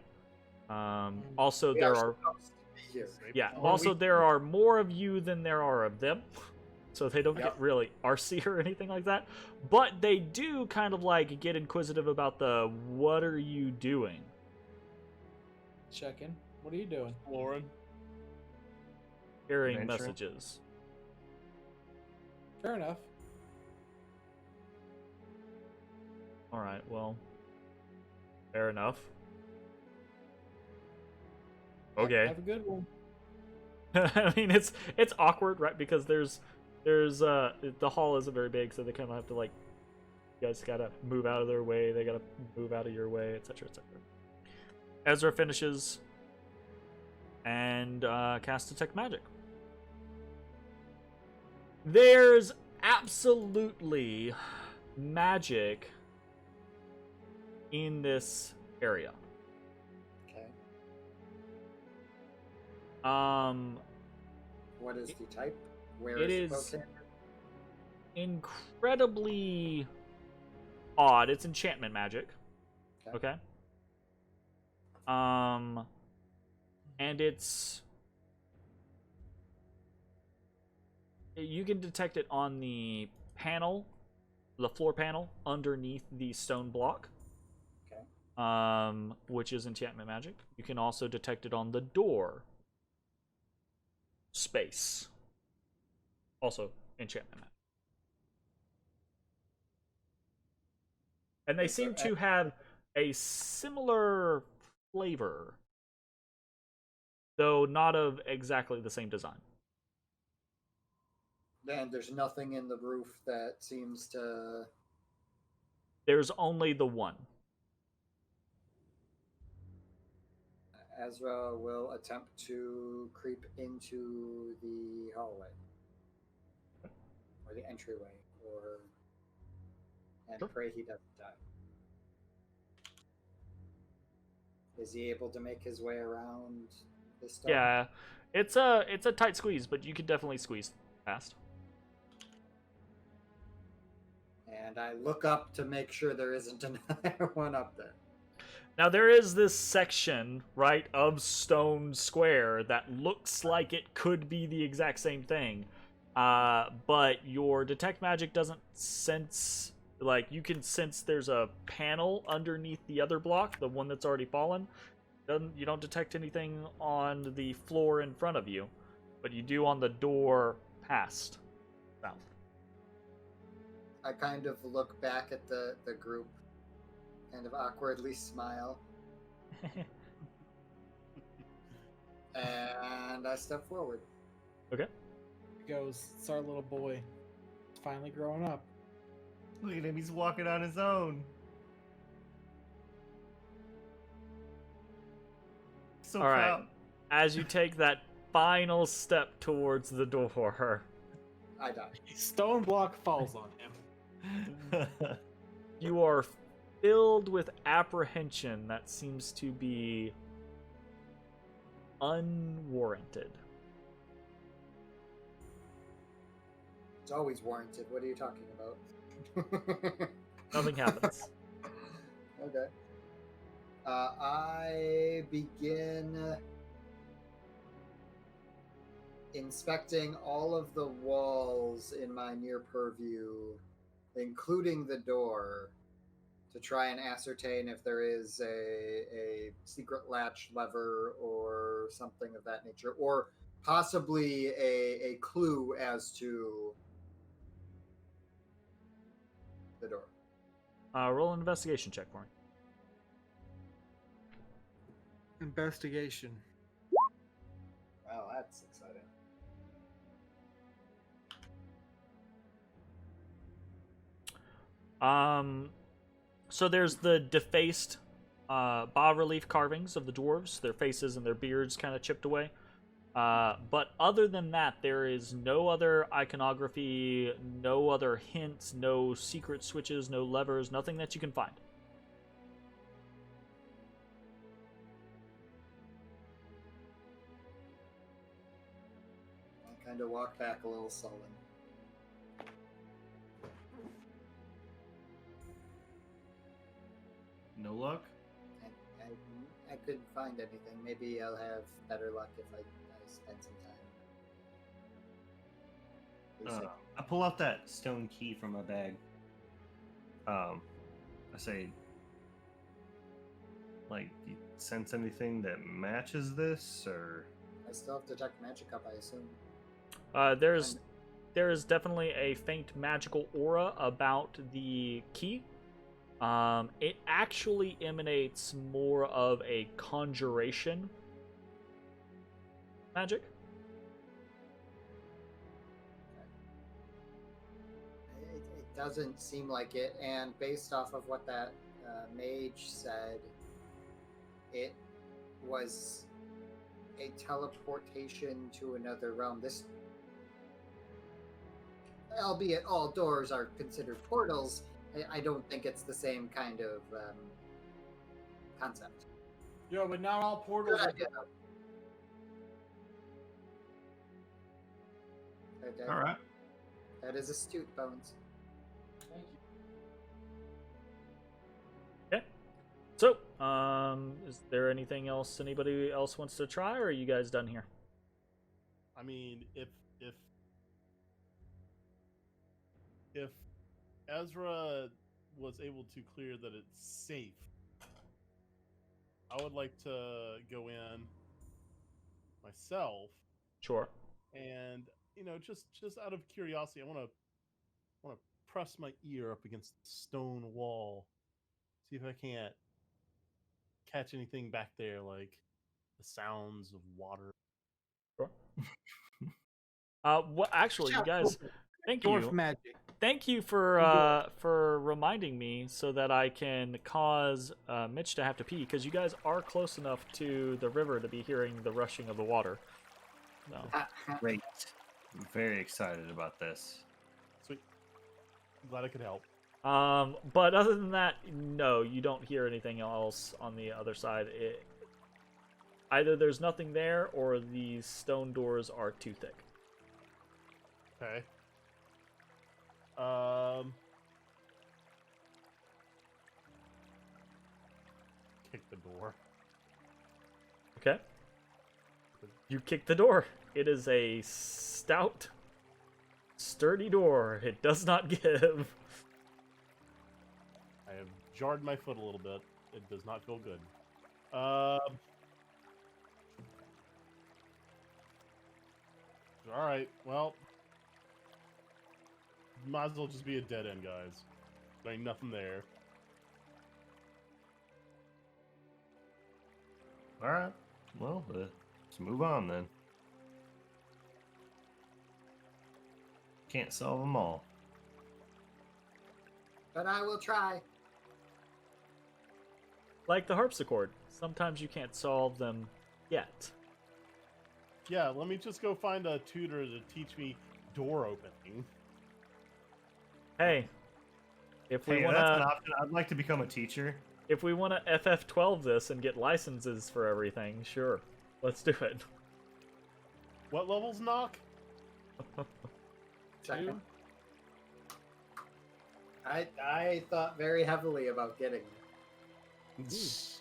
Also, We there are are supposed to be here. yeah. Or Also, we- there are more of you than there are of them, so they don't Yep. get really arsy or anything like that. But they do kind of like get inquisitive about the what are you doing? Checking. What are you doing? Lauren. Carrying Adventuring. messages. Fair enough. All right. Well, fair enough. Okay. Have a good one. I mean, it's awkward, right? Because there's the hall isn't very big, so they kind of have to like, you guys gotta move out of their way. They gotta move out of your way, etc., etc. Ezra finishes and casts detect magic. There's absolutely magic in this area. Okay. What is the type? Where it is is- it located? Incredibly odd. It's enchantment magic. Okay. Okay. And it's you can detect it on the panel, the floor panel underneath the stone block. Okay. Which is enchantment magic. You can also detect it on the door space. Also enchantment magic. And they Is seem there to have a similar flavor, though not of exactly the same design. And there's nothing in the roof that seems to. There's only the one. Ezra will attempt to creep into the hallway or the entryway, and Sure. pray he doesn't die. Is he able to make his way around this stone? Yeah, it's a tight squeeze, but you could definitely squeeze past. And I look up to make sure there isn't another one up there. Now there is this section, right, of stone square that looks like it could be the exact same thing. But your detect magic doesn't sense, like, you can sense there's a panel underneath the other block, the one that's already fallen. You don't detect anything on the floor in front of you, but you do on the door past south. I kind of look back at the group, kind of awkwardly smile, and I step forward. Okay. He goes, it's our little boy. He's finally growing up. Look at him, he's walking on his own. So All right. proud. As you take that final step towards the door, I die. Stone block falls on him. you are filled with apprehension that seems to be unwarranted. It's always warranted. What are you talking about? Nothing happens. Okay. I begin inspecting all of the walls in my near purview, including the door, to try and ascertain if there is a secret latch lever or something of that nature, or possibly a clue as to the door. Roll an investigation check for me. Investigation. Wow, that's exciting. So there's the defaced bas relief carvings of the dwarves, their faces and their beards kind of chipped away. But other than that, there is no other iconography, no other hints, no secret switches, no levers, nothing that you can find. I kind of walk back a little sullen. No luck? I couldn't find anything. Maybe I'll have better luck if I spend some time. I pull out that stone key from my bag. I say, like, do you sense anything that matches this, or? I still have Detect Magic up, I assume. There is definitely a faint magical aura about the key. It actually emanates more of a conjuration magic. It doesn't seem like it, and based off of what that mage said, it was a teleportation to another realm. This, albeit all doors are considered portals, I don't think it's the same kind of concept. Yo, but not all portals are. All right. That is astute, Bones. Thank you. Okay. So, is there anything else anybody else wants to try, or are you guys done here? I mean, if Ezra was able to clear that it's safe, I would like to go in myself. Sure. And just out of curiosity, I want to press my ear up against the stone wall, see if I can't catch anything back there, like the sounds of water. Sure. Well, actually, you guys, thank Dwarf you. magic. Thank you for reminding me so that I can cause Mitch to have to pee, because you guys are close enough to the river to be hearing the rushing of the water. So. Great. I'm very excited about this. Sweet. I'm glad I could help. But other than that, no, you don't hear anything else on the other side. Either there's nothing there, or these stone doors are too thick. Okay. Kick the door. Okay. You kick the door. It is a stout, sturdy door. It does not give. I have jarred my foot a little bit. It does not feel good. All right. Well, might as well just be a dead end, guys. There ain't nothing there. All right. Well, let's move on then. Can't solve them all. But I will try. Like the harpsichord. Sometimes you can't solve them yet. Yeah, let me just go find a tutor to teach me door opening. Hey, if we Hey, want that's an to, option. I'd like to become a teacher. if we want to FF12 this and get licenses for everything, sure, let's do it. What level's knock? Second. I thought very heavily about getting it.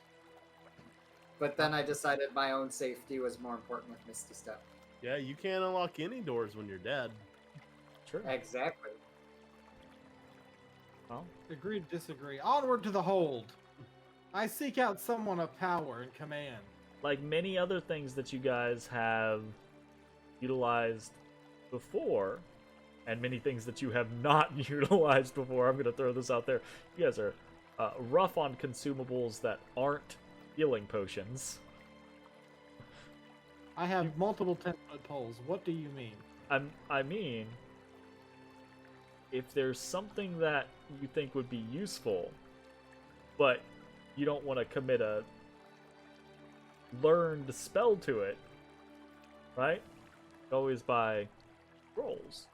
But then I decided my own safety was more important with Misty Step. Yeah, you can't unlock any doors when you're dead. Sure. Exactly. Well, Agree to disagree. Onward to the hold. I seek out someone of power and command. like many other things that you guys have utilized before, and many things that you have not utilized before, I'm going to throw this out there. You guys are rough on consumables that aren't healing potions. I have multiple 10-foot poles. What do you mean? I mean, if there's something that you think would be useful, but you don't want to commit a learned spell to it, right? Always buy scrolls.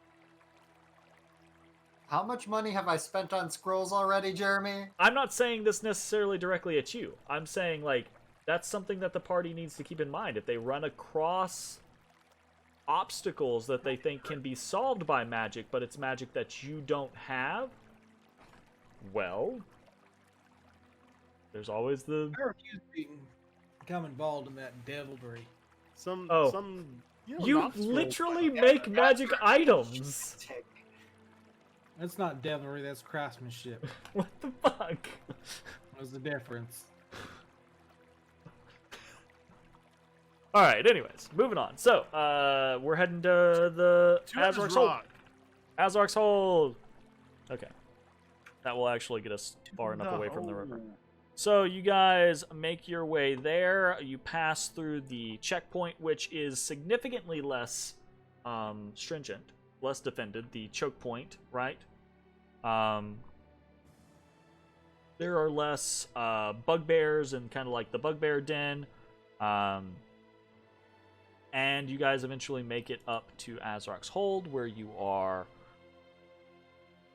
How much money have I spent on scrolls already, Jeremy? I'm not saying this necessarily directly at you. I'm saying, like, that's something that the party needs to keep in mind. If they run across obstacles that they think can be solved by magic, but it's magic that you don't have, well, there's always the... I refuse to become involved in that devilry. Some You not scrolls, literally but- make magic items! That's not devilry, that's craftsmanship. What the fuck? What's the difference? Alright, anyways, moving on. So, we're heading to the To his Azark's Hold. rock. Azark's Hold! Okay. That will actually get us far enough away from the river. So, you guys make your way there. You pass through the checkpoint, which is significantly less stringent, less defended, the choke point, right? There are less bugbears and kind of like the bugbear den. And you guys eventually make it up to Azark's Hold, where you are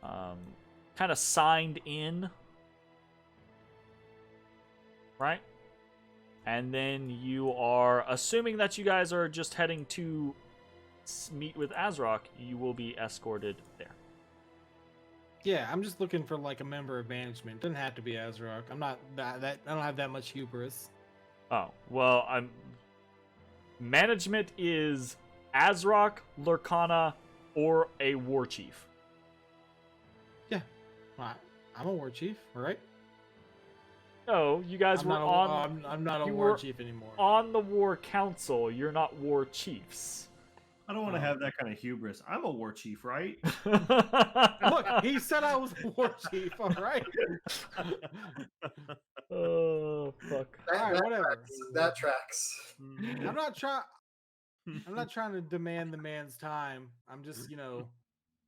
kind of signed in, right? And then you are, assuming that you guys are just heading to meet with Azrak, you will be escorted there. Yeah, I'm just looking for like a member of management. Doesn't have to be Azrak. I'm not that I don't have that much hubris. Oh, well, management is Azrak, Lurkana, or a war chief. Yeah. I'm a war chief, all right? No, you guys I'm were not I'm not a you war were chief anymore. on the war council. You're not war chiefs. I don't want to have that kind of hubris. I'm a war chief, right? Look, he said I was a war chief, all right? Oh, fuck. Alright, whatever. That tracks. I'm not trying to demand the man's time. I'm just,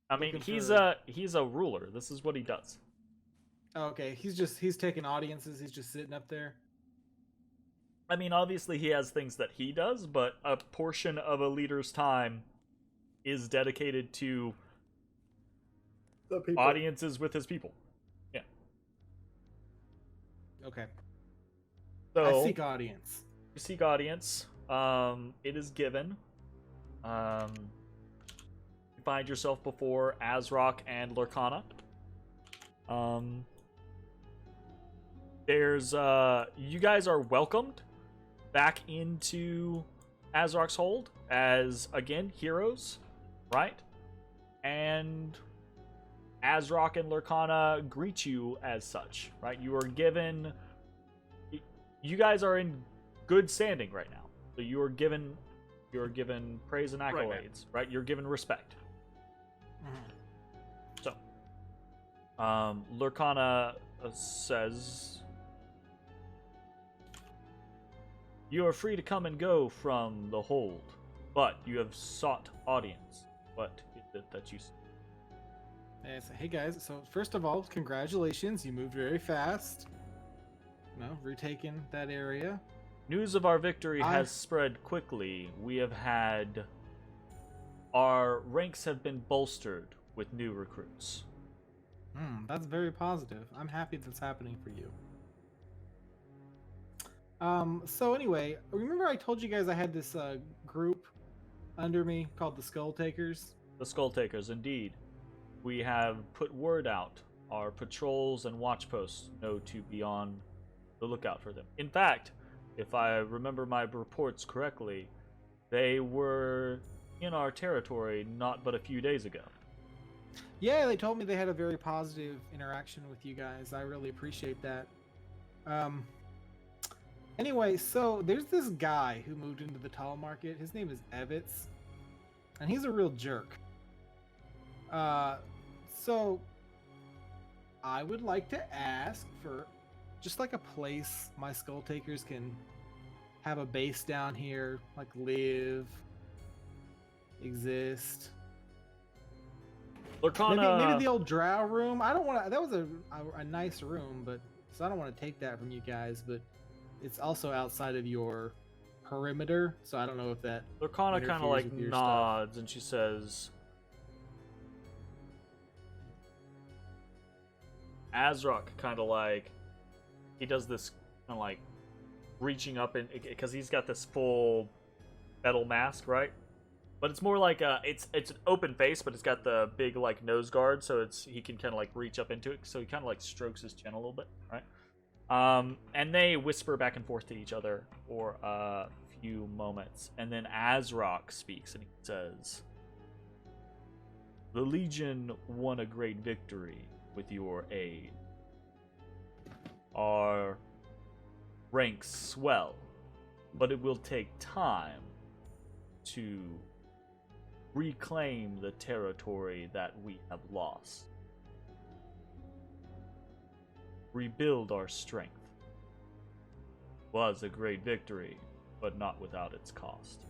I mean, looking he's for- a ruler. This is what he does. okay, he's taking audiences, he's just sitting up there. I mean, obviously he has things that he does, but a portion of a leader's time is dedicated to The people. audiences with his people. Yeah. Okay. So I seek audience. you seek audience. It is given. You find yourself before Azrak and Lurkana. There's you guys are welcomed back into Azrak's Hold as, again, heroes, right? And Azrak and Lurkana greet you as such, right? You are given... You guys are in good standing right now. So you are given praise and accolades, right? You're given respect. So, Lurkana says... You are free to come and go from the hold, but you have sought audience. What is it that you seek? Hey guys, so first of all, congratulations, you moved very fast. Retaking that area. News of our victory has spread quickly. We have had... Our ranks have been bolstered with new recruits. That's very positive. I'm happy that's happening for you. So anyway, remember I told you guys I had this group under me called the Skull Takers? The Skull Takers, indeed. We have put word out. Our patrols and watch posts know to be on the lookout for them. In fact, if I remember my reports correctly, they were in our territory not but a few days ago. Yeah, they told me they had a very positive interaction with you guys. I really appreciate that. Anyway, so there's this guy who moved into the tall market. His name is Evitz, and he's a real jerk. So I would like to ask for just like a place my Skull Takers can have a base down here, like live, exist. Lurkana... Maybe the old drow room. I don't want to. That was a nice room, but so I don't want to take that from you guys. But it's also outside of your perimeter, so I don't know if that. Lurkana kind of interferes like with your nods and she says, Azrak kind of like, he does this kind of like reaching up and because he's got this full metal mask, right? But it's more like it's an open face, but it's got the big like nose guard, so he can kind of like reach up into it. So he kind of like strokes his chin a little bit, right? And they whisper back and forth to each other for a few moments, and then Azrak speaks and he says, "The Legion won a great victory with your aid. Our ranks swell, but it will take time to reclaim the territory that we have lost. Rebuild our strength. Was a great victory, but not without its cost.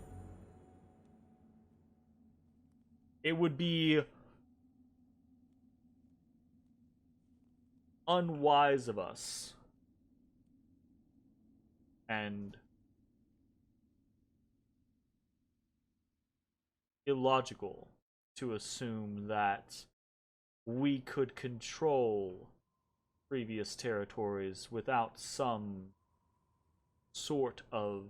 It would be unwise of us and illogical to assume that we could control previous territories without some sort of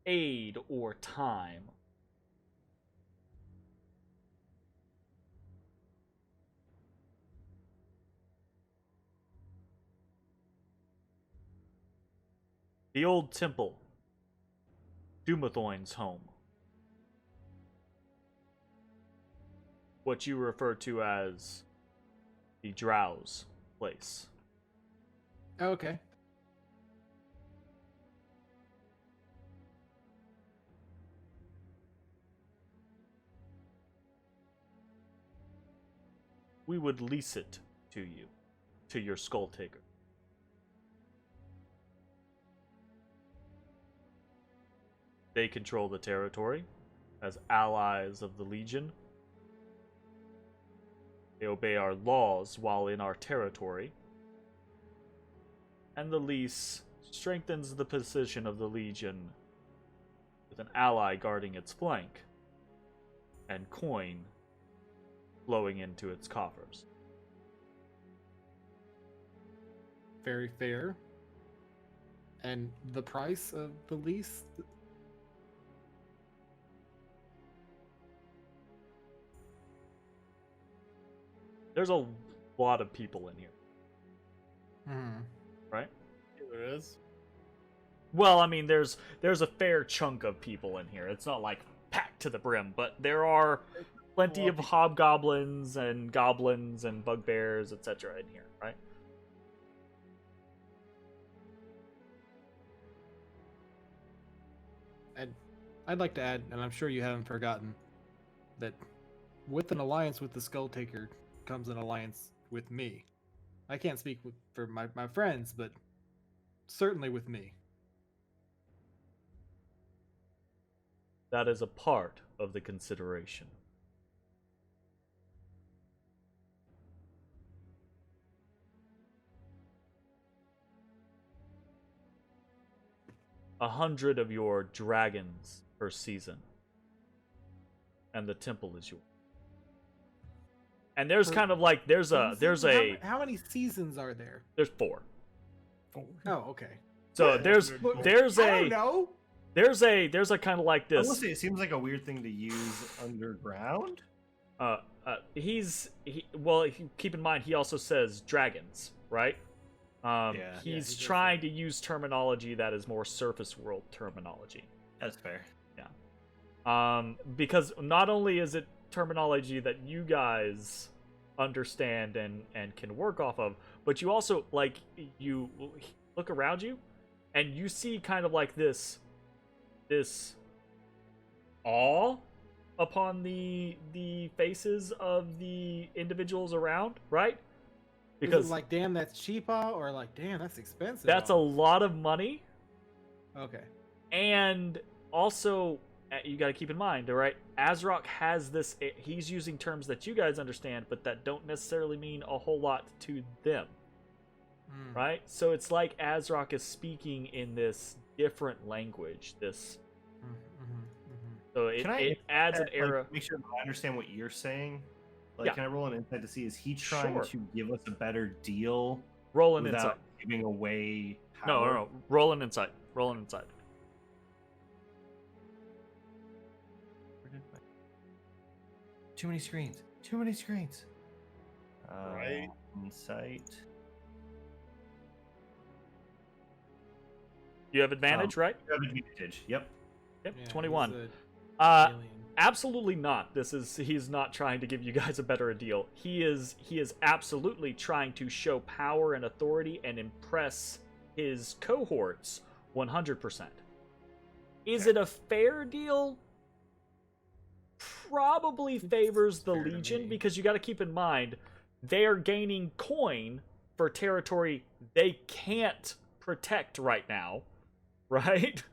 aid or time. The old temple, Dumathoin's home. What you refer to as the Drow's place. Okay. We would lease it to you, to your Skull Taker. They control the territory as allies of the Legion. They obey our laws while in our territory. And the lease strengthens the position of the Legion with an ally guarding its flank and coin flowing into its coffers. Very fair. And the price of the lease? There's a lot of people in here, Hmm. right? Yeah, there is. Well, I mean, there's a fair chunk of people in here. It's not like packed to the brim, but there are plenty of hobgoblins and goblins and bugbears, etc. in here, right? And I'd like to add, and I'm sure you haven't forgotten, that with an alliance with the Skull Taker comes an alliance with me. I can't speak for my friends, but certainly with me. That is a part of the consideration. A 100 of your dragons per season, and the temple is yours. And there's kind of like there's How many seasons are there? there's 4. Oh, okay. So Yeah, there's Lord. there's I a don't know. there's a kind of like I will this. say it seems like a weird thing to use underground. Keep in mind he also says dragons, right? Yeah. He's he does trying to use terminology that is more surface world terminology. That's fair. Because not only is it terminology that you guys understand and can work off of, but you also like you look around you and you see kind of like this awe upon the faces of the individuals around, right? Because is it like, damn, that's cheap, or like, damn, that's expensive. That's a lot of money. Okay. And also, you got to keep in mind, all right? Azrak has this. He's using terms that you guys understand, but that don't necessarily mean a whole lot to them. right? So it's like Azrock is speaking in this different language. So it adds an era. Make sure that I understand what you're saying. Like, Yeah. can I roll an insight to see, is he trying Sure. to give us a better deal Roll an without insight. giving away No, power? no. Roll an insight. Roll an insight. Too many screens. Too many screens. Right. Insight. You have advantage, right? You have advantage. Yep. Yep, Yeah, 21. he's Uh, a alien. absolutely not. He's not trying to give you guys a better deal. He is absolutely trying to show power and authority and impress his cohorts 100%. Is it a fair deal? Probably favors the fair to Legion, me. because you got to keep in mind they are gaining coin for territory they can't protect right now, right?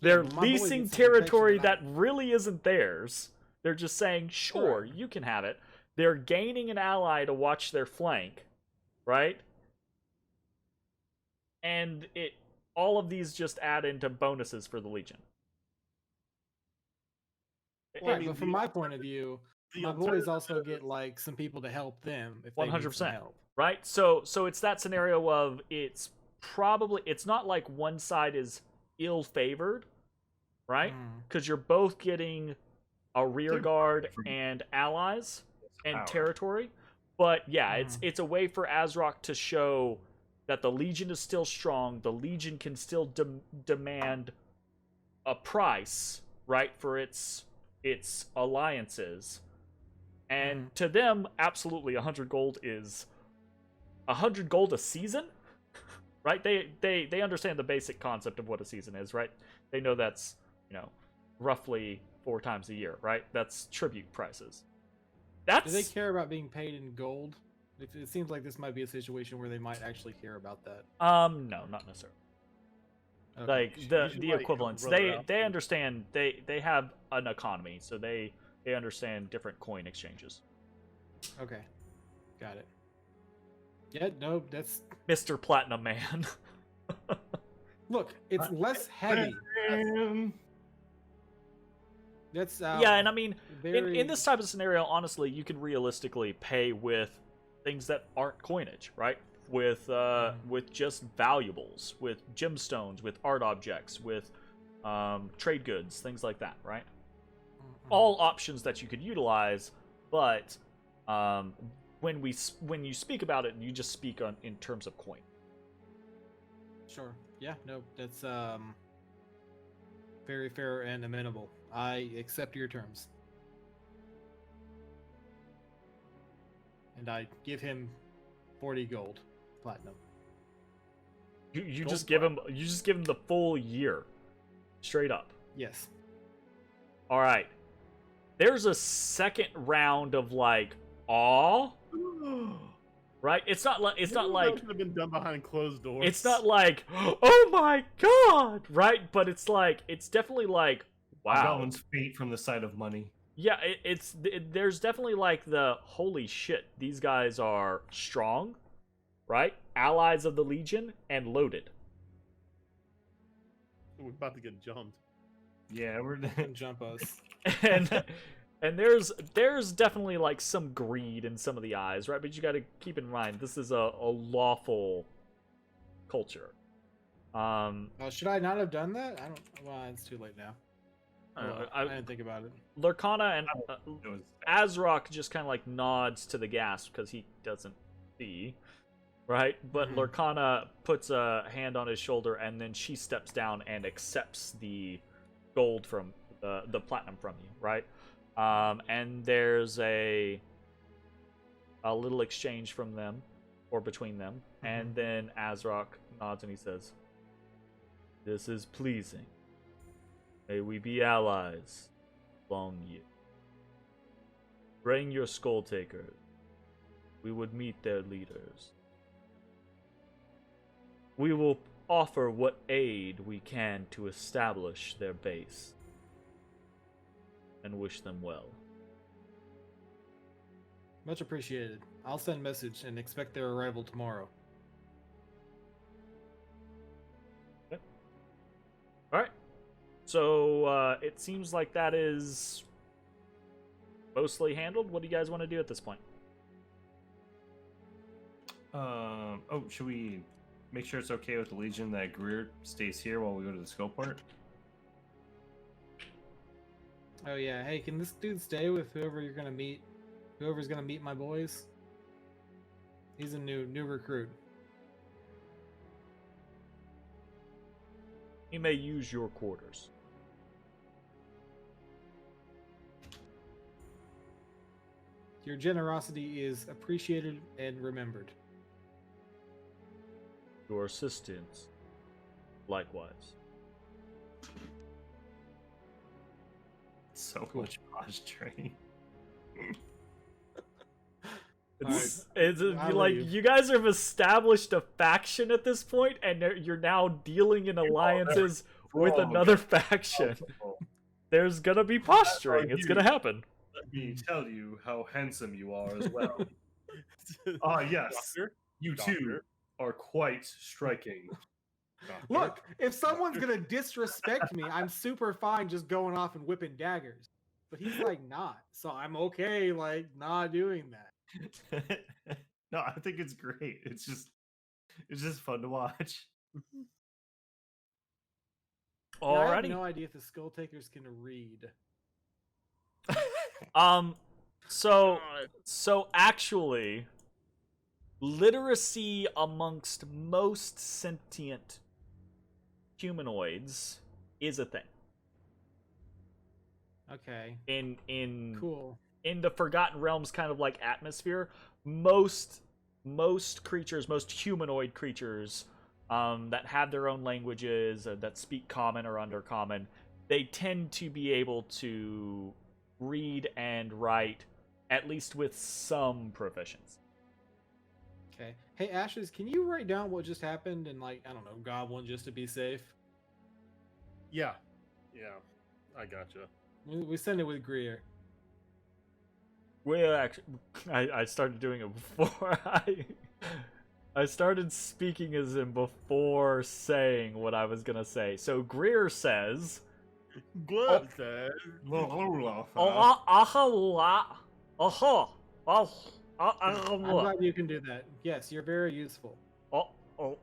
They're but my boy leasing gets some protection territory that that really isn't theirs. They're just saying, sure, Sure. you can have it. They're gaining an ally to watch their flank, right? And all of these just add into bonuses for the Legion. Right, I mean, but from the- my point of view, the my boys alternative also is- get like some people to help them if they need 100%. some help. Right? So it's that scenario of it's not like one side is ill-favored, right? Because you're both getting a rear They're guard different. and allies and Power. territory. But yeah, it's a way for Azrock to show that the Legion is still strong. The Legion can still demand a price, right, for its alliances. And to them, absolutely 100 gold is 100 gold a season, right? They understand the basic concept of what a season is, right? They know that's, roughly 4 times a year, right? That's tribute prices. Do they care about being paid in gold? It seems like this might be a situation where they might actually care about that. No, not necessarily. Okay. Like You should, the like, help a equivalents, brother they out. understand. They have an economy, so they understand different coin exchanges. Okay, got it. Yeah, no, that's Mr. Platinum Man. look. It's less heavy. That's Yeah, and I mean, very... in this type of scenario, honestly, you can realistically pay with things that aren't coinage, right? With just valuables, with gemstones, with art objects, with trade goods, things like that, right? All options that you could utilize, but when you speak about it, you just speak in terms of coin. Sure. Yeah. No, that's very fair and amenable. I accept your terms, and I give him 40 gold, platinum. You Gold just give him the full year, straight up. Yes. All right. There's a second round of like awe, right? It's not like That should have been done behind closed doors. it's not like oh my god, right? But it's definitely like wow. Goblin's fate from the side of money. Yeah, there's definitely like the holy shit. These guys are strong, right? Allies of the Legion and loaded. We're about to get jumped. Yeah, we're Don't jump us. and there's definitely like some greed in some of the eyes, right? But you got to keep in mind this is a lawful culture. Should I not have done that? I don't. Well, it's too late now. I didn't think about it. Lurkana and it was Azrock just kind of like nods to the gas because he doesn't see, right? But Lurkana puts a hand on his shoulder and then she steps down and accepts the gold from the platinum from you, right? And there's a little exchange from them or between them, and then Azrock nods and he says, "This is pleasing. May we be allies long year. Bring your skull takers. We would meet their leaders. We will offer what aid we can to establish their base. And wish them well." Much appreciated. I'll send message and expect their arrival tomorrow. So it seems like that is mostly handled. What do you guys want to do at this point? Oh, should we make sure it's okay with the Legion that Greer stays here while we go to the Skullport? Oh yeah, hey, can this dude stay with whoever you're gonna meet? Whoever's gonna meet my boys? He's a new recruit. You may use your quarters. Your generosity is appreciated and remembered. Your assistance, likewise. So much posturing. It's like leave. you guys have established a faction at this point, and you're now dealing in alliances with another faction. There's gonna be posturing. It's gonna happen. Let me tell you how handsome you are as well. Ah, yes. Doctor? You Doctor? too are quite striking. Doctor. Look, if someone's gonna disrespect me, I'm super fine just going off and whipping daggers. But he's like not, so I'm okay like not doing that. No, I think it's great. It's just fun to watch. Yeah, I have Alrighty. no idea if the Skull Takers can read. So actually, literacy amongst most sentient humanoids is a thing. Okay, In cool. in the Forgotten Realms kind of like atmosphere, most creatures, most humanoid creatures that have their own languages, that speak Common or Undercommon, they tend to be able to read and write, at least with some proficiency. Okay. Hey Ashes, can you write down what just happened in like, I don't know, Goblin just to be safe? Yeah. I gotcha. We send it with Greer. Well, actually, I started doing it before I started speaking as in before saying what I was gonna say. So Greer says, Glad said. I'm glad you can do that. Yes, you're very useful. Hold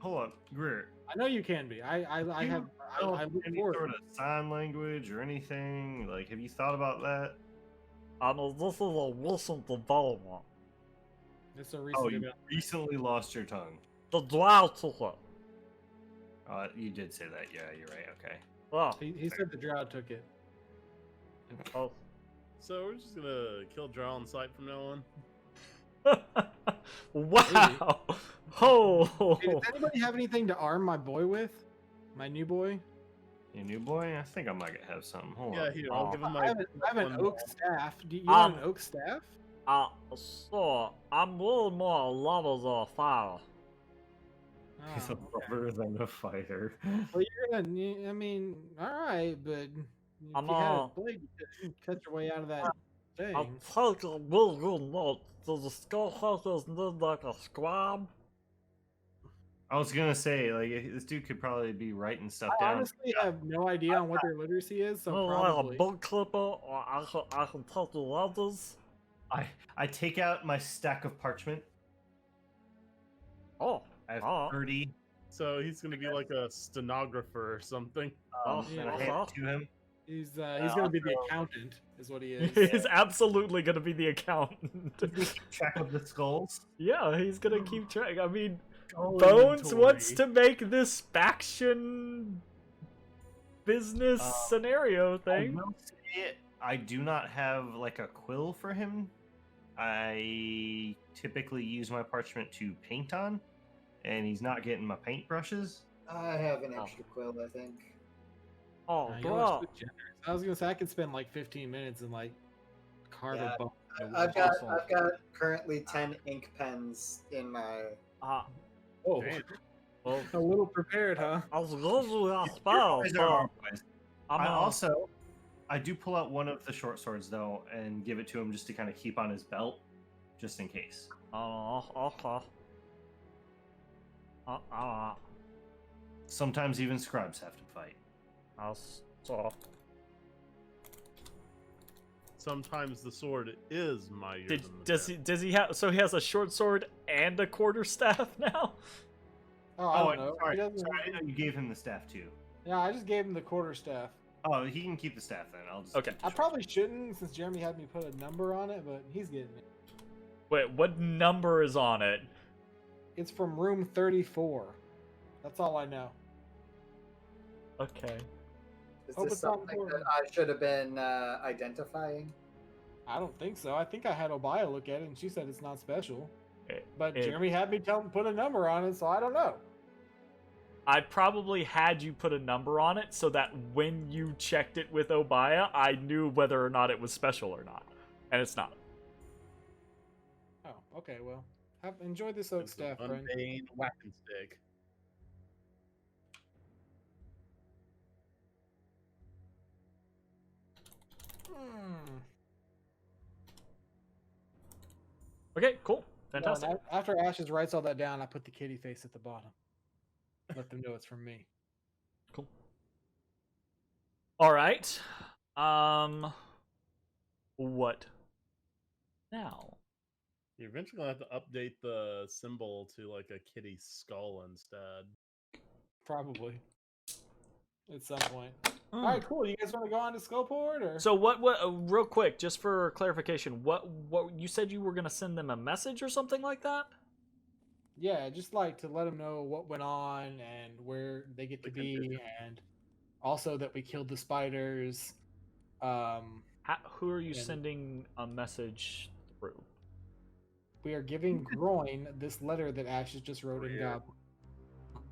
on, Greer. I know you can be. I You look any forward. sort of sign language or anything? Like, have you thought about that? this is a recent development. It's a Oh, recent you event. recently lost your tongue. The drow took it. You did say that. Yeah, you're right. Okay. Oh, He said the drought took it. oh. So we're just gonna kill Drow on sight from now on. Wow. Oh. Hey, does anybody have anything to arm my boy with? My new boy? Your new boy? I think I might have something. Hold Yeah, on. here, I'll give him I my. have an one oak ball. staff. Do you want an Um, oak staff? So I'm a little more levels of fire. He's a Oh, okay. lover than a fighter. Well, you're gonna. I mean, all right, but if I'm you had a all- blade, you could cut your way out of that I'm thing. taking real good notes. Does the skullhunters need like a scribe? I was gonna say, like, this dude could probably be writing stuff I down. honestly have no idea on what their literacy is, so Like a probably. book clipper, or I can take the letters. I take out my stack of parchment. Oh, I have Oh. 30, So he's gonna be like a stenographer or something. and I hand it to him. He's gonna be the accountant, is what he is. he's absolutely gonna be the accountant. Keep track of the skulls. Yeah, he's gonna keep track. I mean, Skull Bones inventory. wants to make this faction business scenario I thing. will say I do not have like a quill for him. I typically use my parchment to paint on, and he's not getting my paint brushes. I have an extra quill, I think. Oh, Y'all are bro. so generous. I was gonna say I could spend like 15 minutes and like carve Yeah, a bone. I've got currently 10 ink pens in my. Oh, Damn. Well, a little prepared, huh? I was usually a Your spell, eyes are but our eyes. I'm I do pull out one of the short swords though and give it to him just to kind of keep on his belt, just in case. okay. Sometimes even scribes have to fight. I'll saw. Sometimes the sword is mightier than the Does staff. he have? So he has a short sword and a quarterstaff now. Oh, I don't know. Sorry, He doesn't- sorry, I didn't know you gave him the staff too. Yeah, I just gave him the quarterstaff. Oh, he can keep the staff then. I'll just Okay. keep the I short probably shouldn't, since Jeremy had me put a number on it, but he's getting it. Wait, what number is on it? It's from room 34. That's all I know. Okay. Is Hope this it's not something that important. I should have been identifying? I don't think so. I think I had Obaya look at it, and she said it's not special. But It- Jeremy had me put a number on it, so I don't know. I probably had you put a number on it so that when you checked it with Obaya, I knew whether or not it was special or not. And it's not. Oh, okay, well. Enjoy this oak It's staff, an friend. unbane whacking stick. Hmm. Okay, cool. No, and Fantastic. after Ashes writes all that down, I put the kitty face at the bottom. Let them know it's from me. Cool. All right. What now? You're eventually gonna have to update the symbol to like a kitty skull instead. Probably. At some point. All right, cool. You guys want to go on to Skullport, or? So what real quick, just for clarification, what you said you were going to send them a message or something like that? Yeah, just like to let them know what went on and where they get to The be, condition. and also that we killed the spiders. Who are you And- sending a message through? We are giving Groin this letter that Ashes just wrote in Greer. Goblin.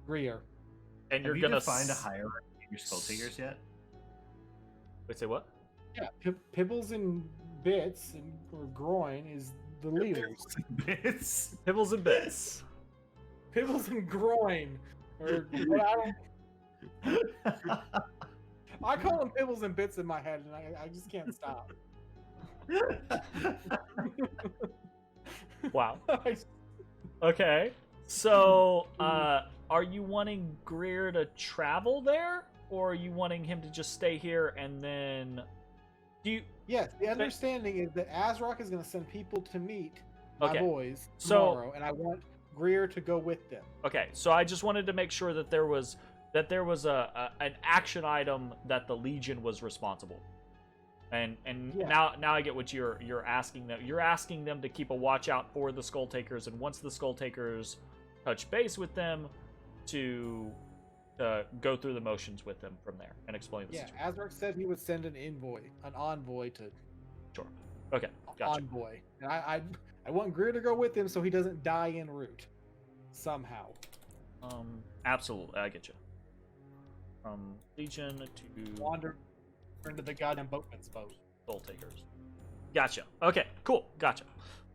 Greer. And you're Have you going to defined a hierarchy of your skull takers yet? Wait, say what? Yeah, Pibbles and Bits, or Groin, is the leaders. Bits. Pibbles and bits. Pibbles and Groin. Or what I call them Pibbles and Bits in my head, and I just can't stop. Wow. Okay. So, are you wanting Greer to travel there, or are you wanting him to just stay here and then? Do you? Yes, the understanding is that Azrock is going to send people to meet my Okay. boys So- tomorrow, and I want Greer to go with them. Okay. So I just wanted to make sure that there was an action item that the Legion was responsible. And Yeah. now I get what you're asking them. You're asking them to keep a watch out for the Skull Takers, and once the Skull Takers touch base with them, to go through the motions with them from there and explain the Yeah, situation. Azrock said he would send an envoy to Sure. Okay. Gotcha. envoy, and I want Greer to go with him so he doesn't die en route somehow. Absolutely, I get you. From Legion to Wander into the goddamn boatman's boat. Soul Takers. Gotcha. Okay, cool. Gotcha.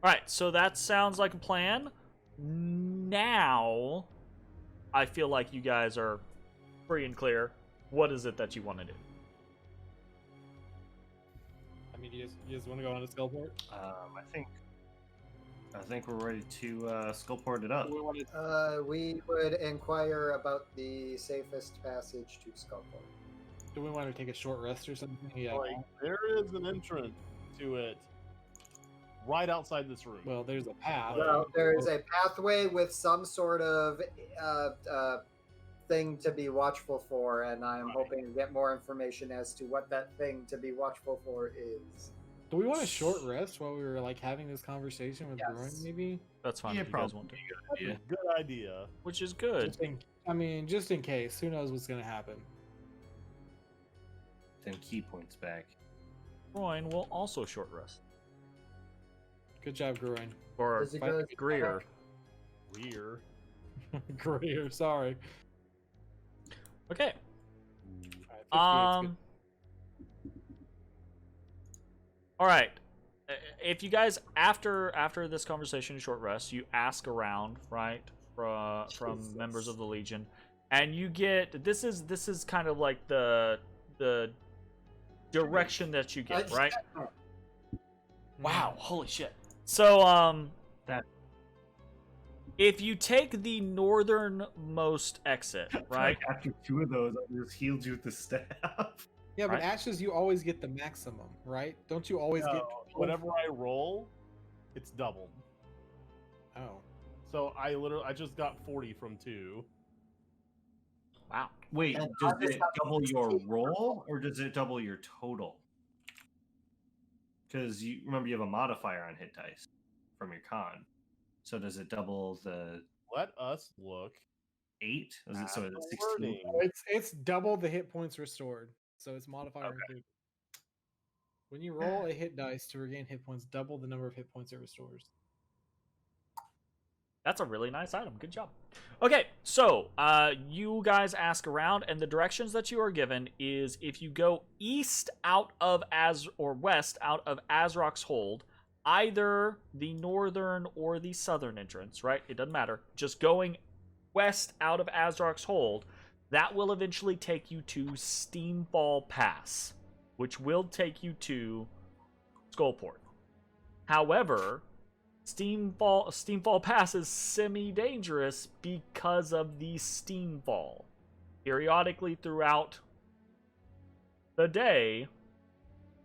All right, so that sounds like a plan. Now, I feel like you guys are free and clear. What is it that you want to do? I mean, you just want to go on to Skullport? I think we're ready to skullport it up. We would inquire about the safest passage to Skullport. Do we want to take a short rest or something? Yeah. Like there is an entrance to it right outside this room. Well, there's a path. Well, there is a pathway with some sort of thing to be watchful for, and I am hoping to get more information as to what that thing to be watchful for is. Do we want a short rest while we were like having this conversation with Yes. Groin, maybe? That's fine Yeah, if you guys probably. want to. Yeah. Good idea. Which is good. Just in case. Who knows what's gonna happen? Then key points back. Groin will also short rest. Good job, Groin. Or Does it go- Greer. Rear. Greer, sorry. Okay. Alright, 58 's good. All right. If you guys after this conversation, short rest, you ask around, right, from Jesus. members of the Legion, and you get this is kind of like the direction that you get, right? Wow, holy shit. So If you take the northernmost exit, right? Like after 2 of those, I just healed you with the staff. Yeah, but Right. ashes, you always get the maximum, right? Don't you always get? No, whatever I roll, it's doubled. Oh, So I just got 40 from 2. Wow. Wait, And does I just it have double your 16. roll or does it double your total? Because you remember you have a modifier on hit dice from your con. So does it double the Let us look. 8? Is it, so at is it the 16? wording. it's double the hit points restored, so it's modifier included. When you roll a hit dice to regain hit points, double the number of hit points it restores. That's a really nice item. Good job. Okay, so you guys ask around, and the directions that you are given is if you go east out of or west out of Azrok's Hold, either the northern or the southern entrance, right? It doesn't matter. Just going west out of Azrok's Hold, that will eventually take you to Steamfall Pass, which will take you to Skullport. However, Steamfall Pass is semi-dangerous because of the Steamfall. Periodically throughout the day,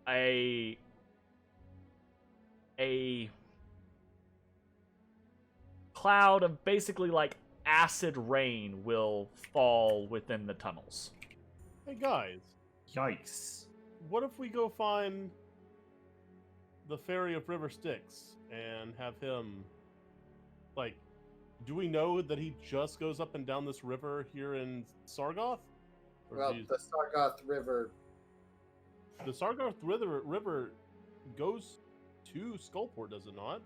a cloud of basically like acid rain will fall within the tunnels. Hey guys, Yikes. what if we go find the Fairy of River Styx and have him, like, do we know that he just goes up and down this river here in Sargoth? Or Well, geez, the Sargoth River. the Sargoth river goes to Skullport, does it not?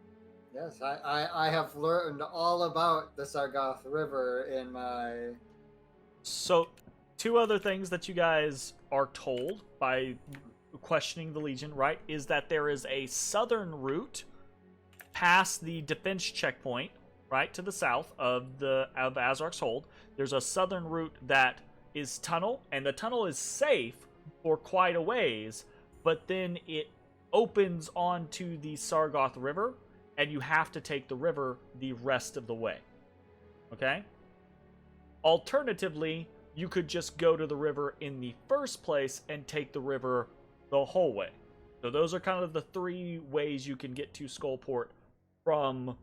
Yes, I have learned all about the Sargoth River in my. So, two other things that you guys are told by questioning the Legion, right, is that there is a southern route past the defense checkpoint, right, to the south of Azrok's Hold. There's a southern route that is tunnel, and the tunnel is safe for quite a ways, but then it opens onto the Sargoth River, and you have to take the river the rest of the way. Okay? Alternatively, you could just go to the river in the first place and take the river the whole way. So those are kind of the 3 ways you can get to Skullport from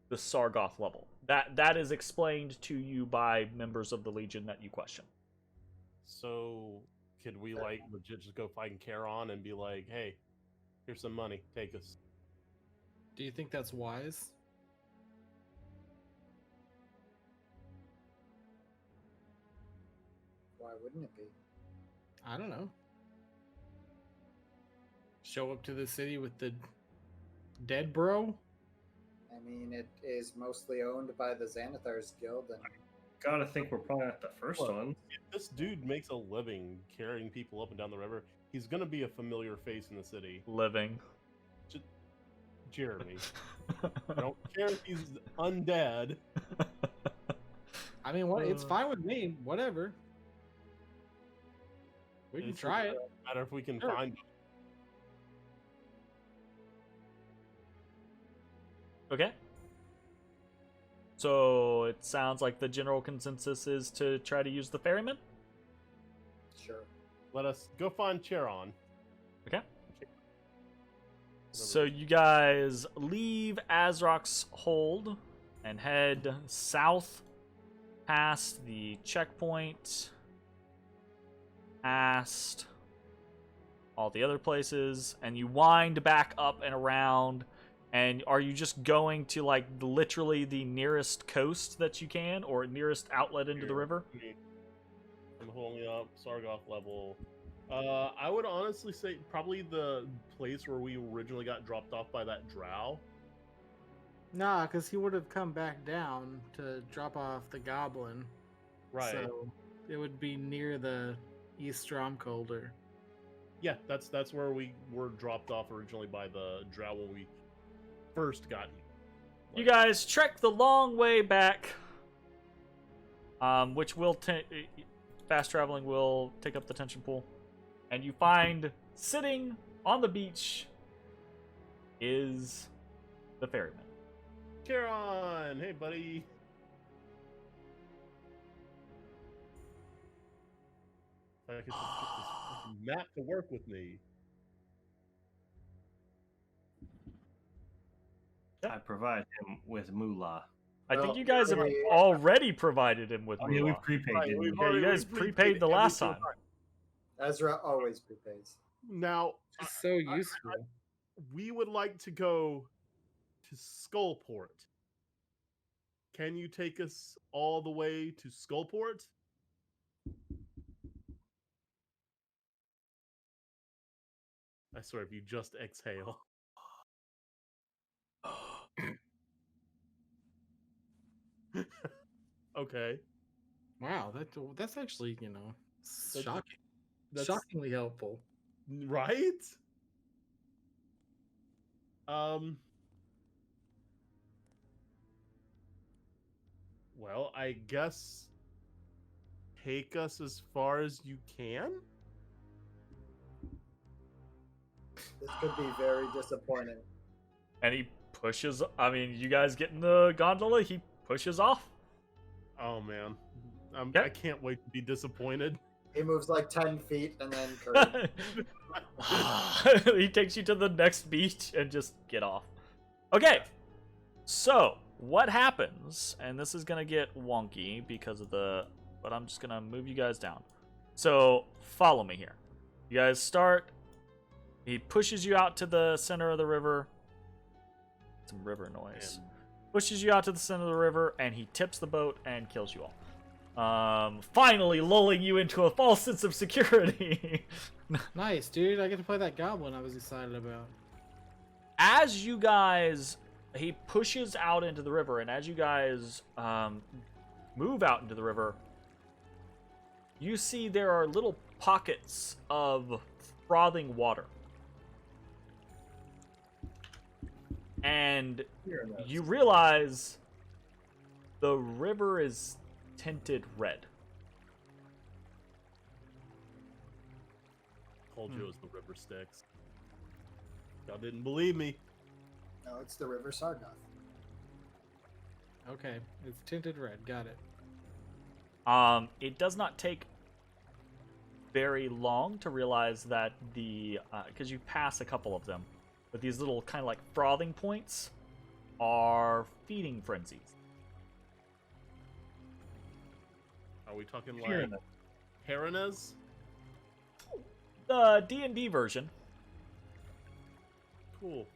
the Sargoth level. That is explained to you by members of the Legion that you question. So could we like legit just go find Charon and be like, hey, here's some money, take us? Do you think that's wise? Why wouldn't it be? I don't know. Show up to the city with the dead bro? I mean, it is mostly owned by the Xanathar's Guild, and Gotta think we're probably not the first Look, one. If this dude makes a living carrying people up and down the river, he's gonna be a familiar face in the city. Living. Jeremy. I don't care if he's undead. I mean, what? It's fine with me. Whatever. We can It's try just it. a matter if we can Sure. find him. Okay. So it sounds like the general consensus is to try to use the ferryman. sure. Let us go find Charon. Okay. So you guys leave Azrok's Hold and head south past the checkpoint, past all the other places, and you wind back up and around. And are you just going to like literally the nearest coast that you can, or nearest outlet into the river? I'm holding up Sargoth level. I would honestly say probably the place where we originally got dropped off by that drow. Nah, because he would have come back down to drop off the goblin. Right. So it would be near the East Stromcolder. Yeah, that's where we were dropped off originally by the drow when we first got here. You guys trek the long way back, which will fast traveling will take up the tension pool, and you find sitting on the beach is the ferryman. Charon, hey buddy. I could just get this fucking map to work with me. I provide him with moolah. I think Well, you guys have we- already provided him with Oh yeah, we moolah. prepaid. Right, didn't we've we? Yeah, already you guys prepaid prepaid the every last single time. Ezra always prepays. Now, It's so useful. we would like to go to Skullport. Can you take us all the way to Skullport? I swear, if you just exhale. Okay. Wow, that's actually, That's- shocking. That's Shockingly helpful. right. Well, I guess take us as far as you can. This could be very disappointing. And he pushes. I mean, you guys get in the gondola. He pushes off. Oh man, Okay. I can't wait to be disappointed. He moves like 10 feet and then curves. He takes you to the next beach and just get off. Okay. So what happens? And this is gonna get wonky because of the. But I'm just gonna move you guys down. So follow me here. You guys start. He pushes you out to the center of the river. Some river noise. Pushes you out to the center of the river, and he tips the boat and kills you all. Finally lulling you into a false sense of security. Nice, dude. I get to play that goblin I was excited about. As you guys, he pushes out into the river, and as you guys move out into the river, you see there are little pockets of frothing water. And you realize the river is tinted red. Told you it was the river Styx. Y'all didn't believe me. No, it's the River Sargoth. Okay, it's tinted red. Got it. It does not take very long to realize that because you pass a couple of them, but these little kind of like frothing points are feeding frenzies. Are we talking Here like Paranas? The D&D version. Cool.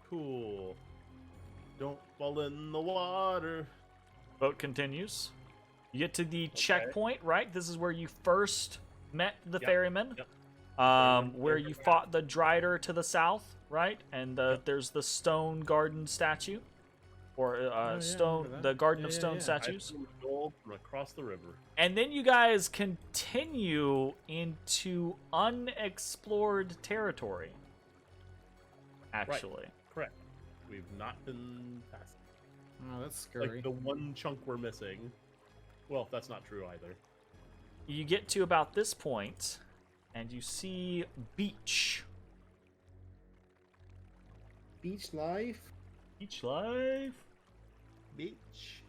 Cool. Don't fall in the water. Boat continues. You get to the checkpoint, right? This is where you first met the Yep, ferryman. yep. Where you fought the Drider to the south, right? And there's the stone garden statue. Or yeah, I stone, remember that. the Garden Yeah, of yeah, Stone yeah. statues. Gold from across the river. And then you guys continue into unexplored territory. Actually. Correct. We've not been past Oh, that's scary. like the one chunk we're missing. Well, that's not true either. You get to about this point, and you see beach. Beach life. Beach life. Beach.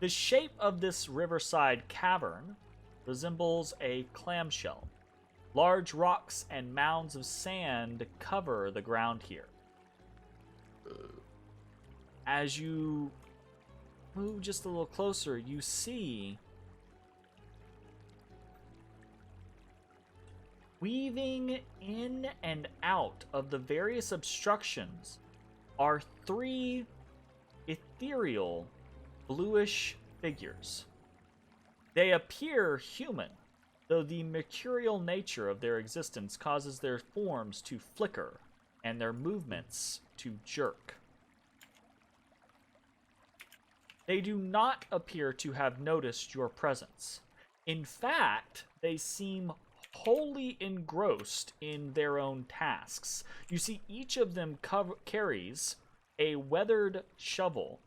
The shape of this riverside cavern resembles a clamshell. Large rocks and mounds of sand cover the ground here. As you move just a little closer, you see weaving in and out of the various obstructions are three ethereal bluish figures. They appear human, though the mercurial nature of their existence causes their forms to flicker and their movements to jerk. They do not appear to have noticed your presence. In fact, they seem wholly engrossed in their own tasks. You see, each of them carries a weathered shovel,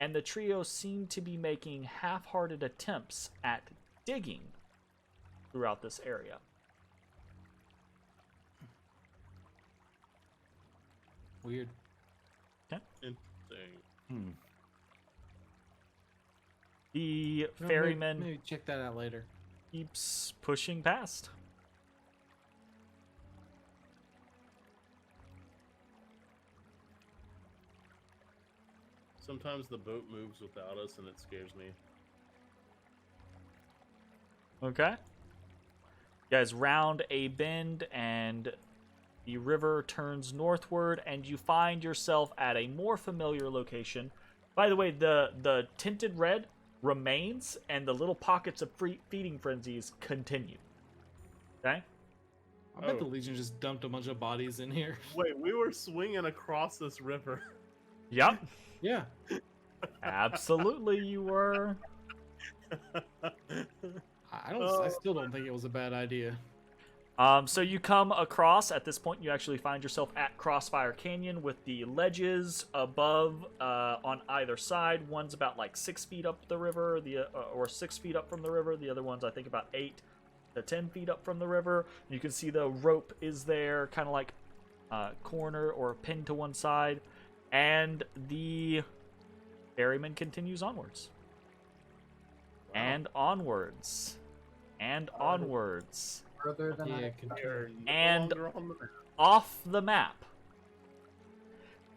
and the trio seem to be making half-hearted attempts at digging throughout this area. Weird. Interesting. The No, ferryman maybe check that out later. keeps pushing past. Sometimes the boat moves without us, and it scares me. Okay. You guys round a bend, and the river turns northward, and you find yourself at a more familiar location. By the way, the tinted red remains, and the little pockets of feeding frenzies continue. Okay? I bet the Oh. Legion just dumped a bunch of bodies in here. Wait, we were swinging across this river. Yep. Yeah. Absolutely, you were. I still don't think it was a bad idea. So you come across, at this point, you actually find yourself at Crossfire Canyon with the ledges above on either side. One's about like 6 feet up the river, or 6 feet up from the river. The other one's, I think, about 8 to 10 feet up from the river. You can see the rope is there, kind of like corner or pinned to one side. And the ferryman continues onwards. Wow. And onwards. And onwards. Further than Yeah, I We're no And- longer on the map. Off the map.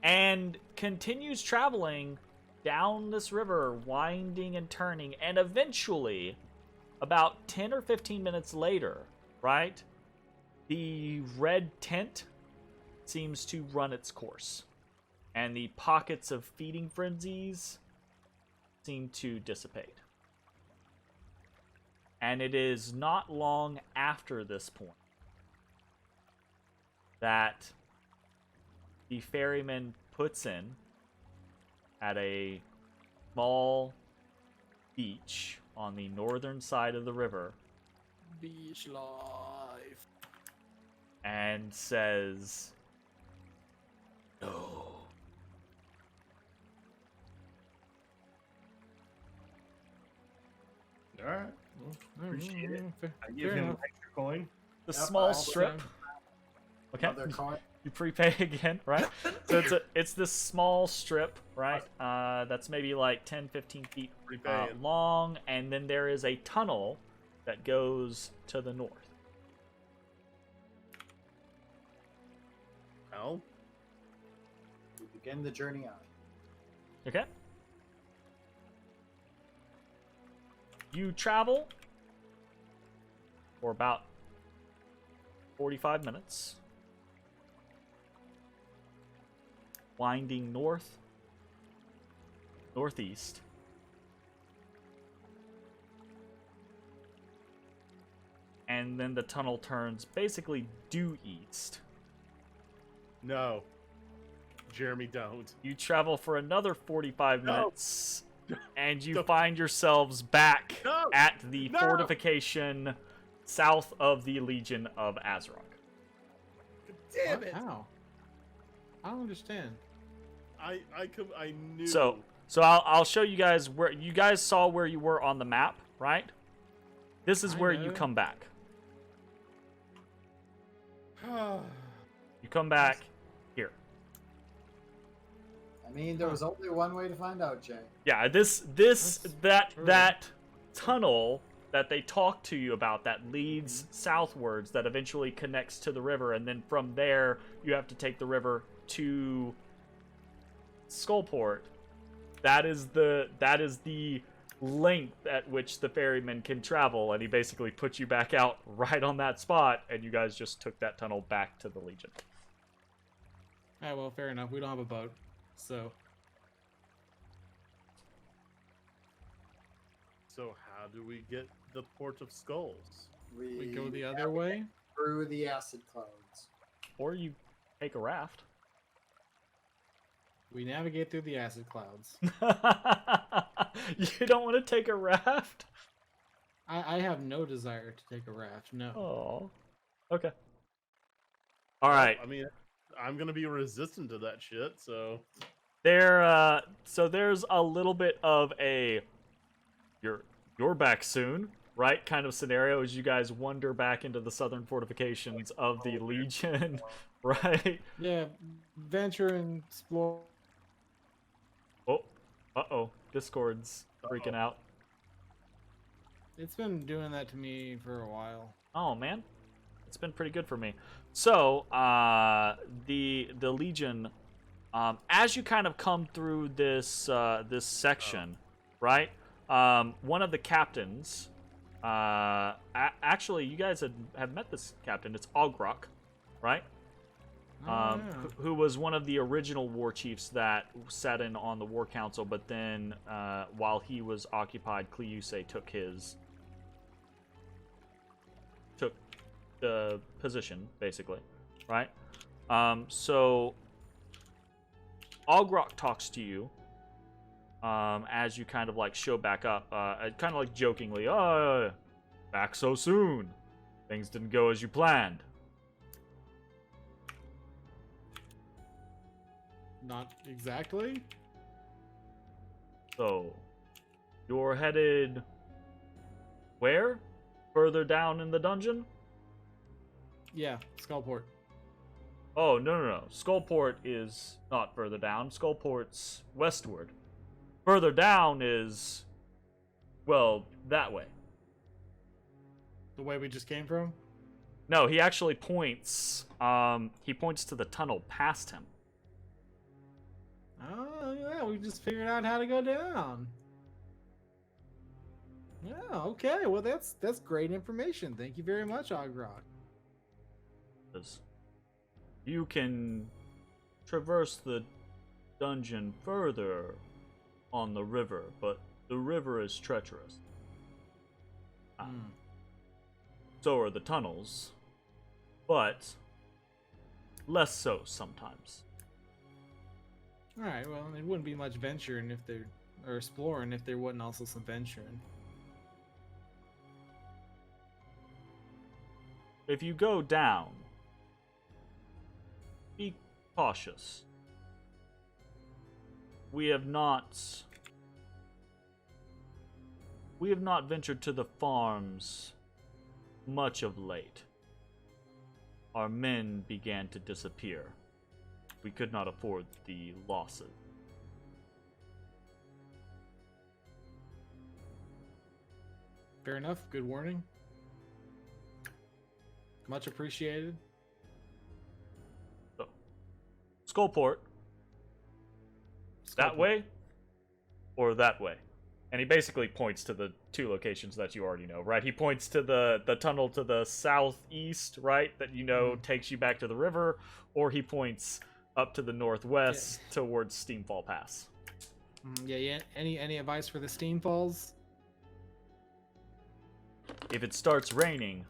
And continues traveling down this river, winding and turning. And eventually, about 10 or 15 minutes later, right, the red tent seems to run its course. And the pockets of feeding frenzies seem to dissipate. And it is not long after this point that the ferryman puts in at a small beach on the northern side of the river Beach life. and says, "No." All right. Appreciate it. I give Fair him enough. an extra coin. The Yep, small I'll strip. Okay. Another coin. You prepay again, right? So it's this small strip, right? That's maybe like 10, 15 feet Prepaying. long, and then there is a tunnel that goes to the north. Well, We begin the journey on. Okay. You travel for about 45 minutes, winding northeast. And then the tunnel turns basically due east. no. Jeremy, don't. You travel for another 45 No. minutes, and you Don't. find yourselves back No. at the No. fortification south of the Legion of Azraq. Damn What? it! How? I don't understand. I knew. So I'll show you guys where you guys saw where you were on the map, right? This is I where you know. come back. You come back here. I mean, there was only one way to find out, Jay. Yeah, That's true. that tunnel that they talk to you about that leads southwards, that eventually connects to the river, and then from there you have to take the river to Skullport. That is the length at which the ferryman can travel, and he basically puts you back out right on that spot, and you guys just took that tunnel back to the Legion. Alright, well, fair enough. We don't have a boat, so So how do we get the Port of Skulls? we go the other way. Through the acid clouds. Or you take a raft. We navigate through the acid clouds. You don't want to take a raft? I have no desire to take a raft. No. Oh. Okay. All right. I mean, I'm gonna be resistant to that shit. So So there's a little bit of a you're back soon, right? Kind of scenario as you guys wander back into the southern fortifications of the Legion, right? Yeah, venture and explore. Oh, uh-oh. Discord's freaking out. It's been doing that to me for a while. Oh man, it's been pretty good for me. So the Legion, as you kind of come through this this section, right? One of the captains, actually, you guys have met this captain. It's Ogrok, right? Oh, yeah. Who was one of the original war chiefs that sat in on the war council, but then while he was occupied, Cleuse took the position, basically, right? So Ogrok talks to you as you kind of like show back up, kind of like jokingly, "Oh, back so soon. Things didn't go as you planned." Not exactly. So, you're headed where? Further down in the dungeon? Yeah, Skullport. Oh, no. Skullport is not further down. Skullport's westward. Further down is, well, that way. The way we just came from? No, he actually points, he points to the tunnel past him. Oh, yeah, we just figured out how to go down. Yeah, okay. Well, that's great information. Thank you very much, Ogrok. You can traverse the dungeon further on the river, but the river is treacherous. So are the tunnels, but less so sometimes. All right. Well, it wouldn't be much venturing if there or exploring if there wasn't also some venturing. If you go down, be cautious. We have not ventured to the farms much of late. Our men began to disappear. We could not afford the losses. Fair enough. Good warning. Much appreciated. So, Skullport. That way or that way? And he basically points to the two locations that you already know, right? He points to the tunnel to the southeast, right? That you know takes you back to the river, or he points up to the northwest towards Steamfall Pass. Yeah. Any advice for the Steam Falls? If it starts raining,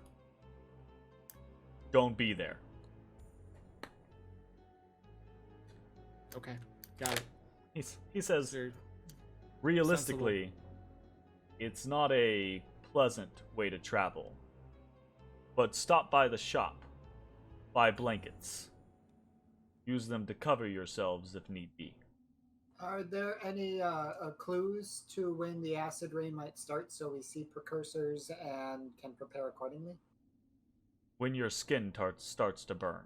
don't be there. Okay, got it. He says, They're realistically, it's not a pleasant way to travel. But stop by the shop. Buy blankets. Use them to cover yourselves if need be. Are there any clues to when the acid rain might start so we see precursors and can prepare accordingly? When your skin starts to burn.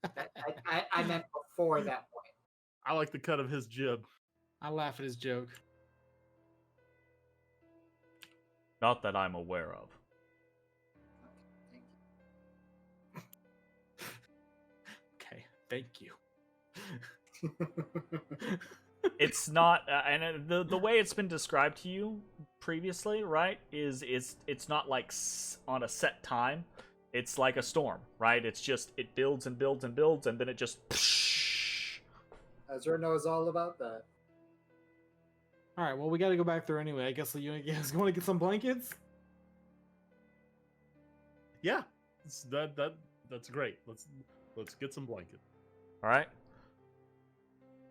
I meant before that point. I like the cut of his jib. I laugh at his joke. Not that I'm aware of. Thank you. It's not, and the way it's been described to you previously, right, is it's not like on a set time. It's like a storm, right? It's just, it builds and builds and builds, and then it just... Ezra knows all about that. All right, well, we got to go back there anyway. I guess you guys want to get some blankets? Yeah, that's great. Let's get some blankets. All right.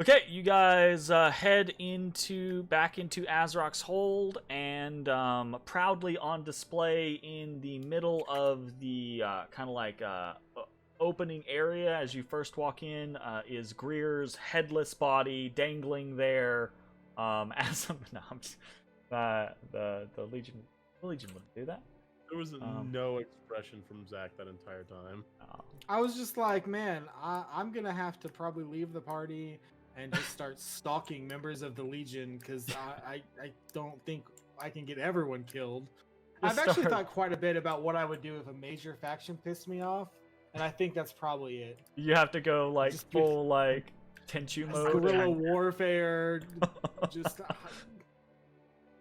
Okay, you guys head back into Azrok's hold, and proudly on display in the middle of the kind of like opening area as you first walk in is Greer's headless body dangling there. As the Legion wouldn't do that. There was no expression from Zach that entire time. I was just like, man, I'm gonna have to probably leave the party and just start stalking members of the Legion because I don't think I can get everyone killed. Just I've actually start- thought quite a bit about what I would do if a major faction pissed me off, and I think that's probably it. You have to go like Just full like Tenchu Just mode. guerrilla and- warfare, just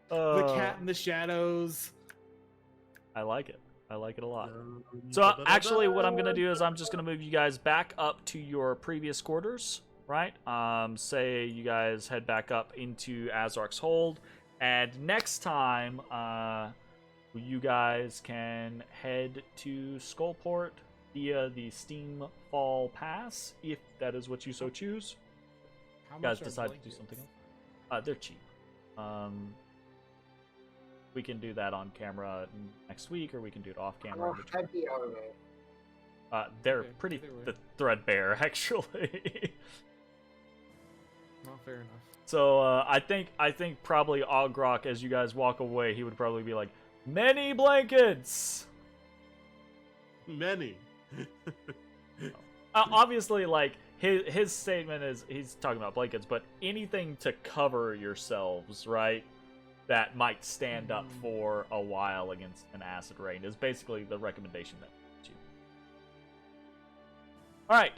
the cat in the shadows. I like it. I like it a lot. So actually, what I'm gonna do is I'm just gonna move you guys back up to your previous quarters, right? Say you guys head back up into Azark's Hold, and next time, you guys can head to Skullport via the Steamfall Pass, if that is what you so choose. How You guys much are decide to do blankets? something else. They're cheap. We can do that on camera next week, or we can do it off camera. How heavy are they? They're Okay, pretty either way. threadbare, actually. Well, fair enough. So I think probably Ogrok, as you guys walk away, he would probably be like, many blankets. Many. Obviously, like his statement is he's talking about blankets, but anything to cover yourselves, right? That might stand up for a while against an acid rain is basically the recommendation that you. All right,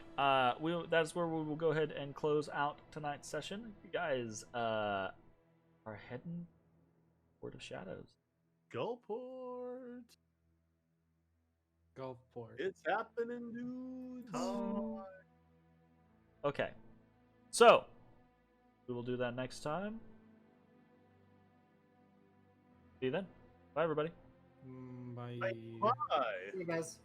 that's where we will go ahead and close out tonight's session. You guys are heading Port of Shadows. Gulport. Go for it. It's happening, dudes. Oh. Okay, so we will do that next time. See you then. Bye, everybody. Bye. Bye. Hey guys.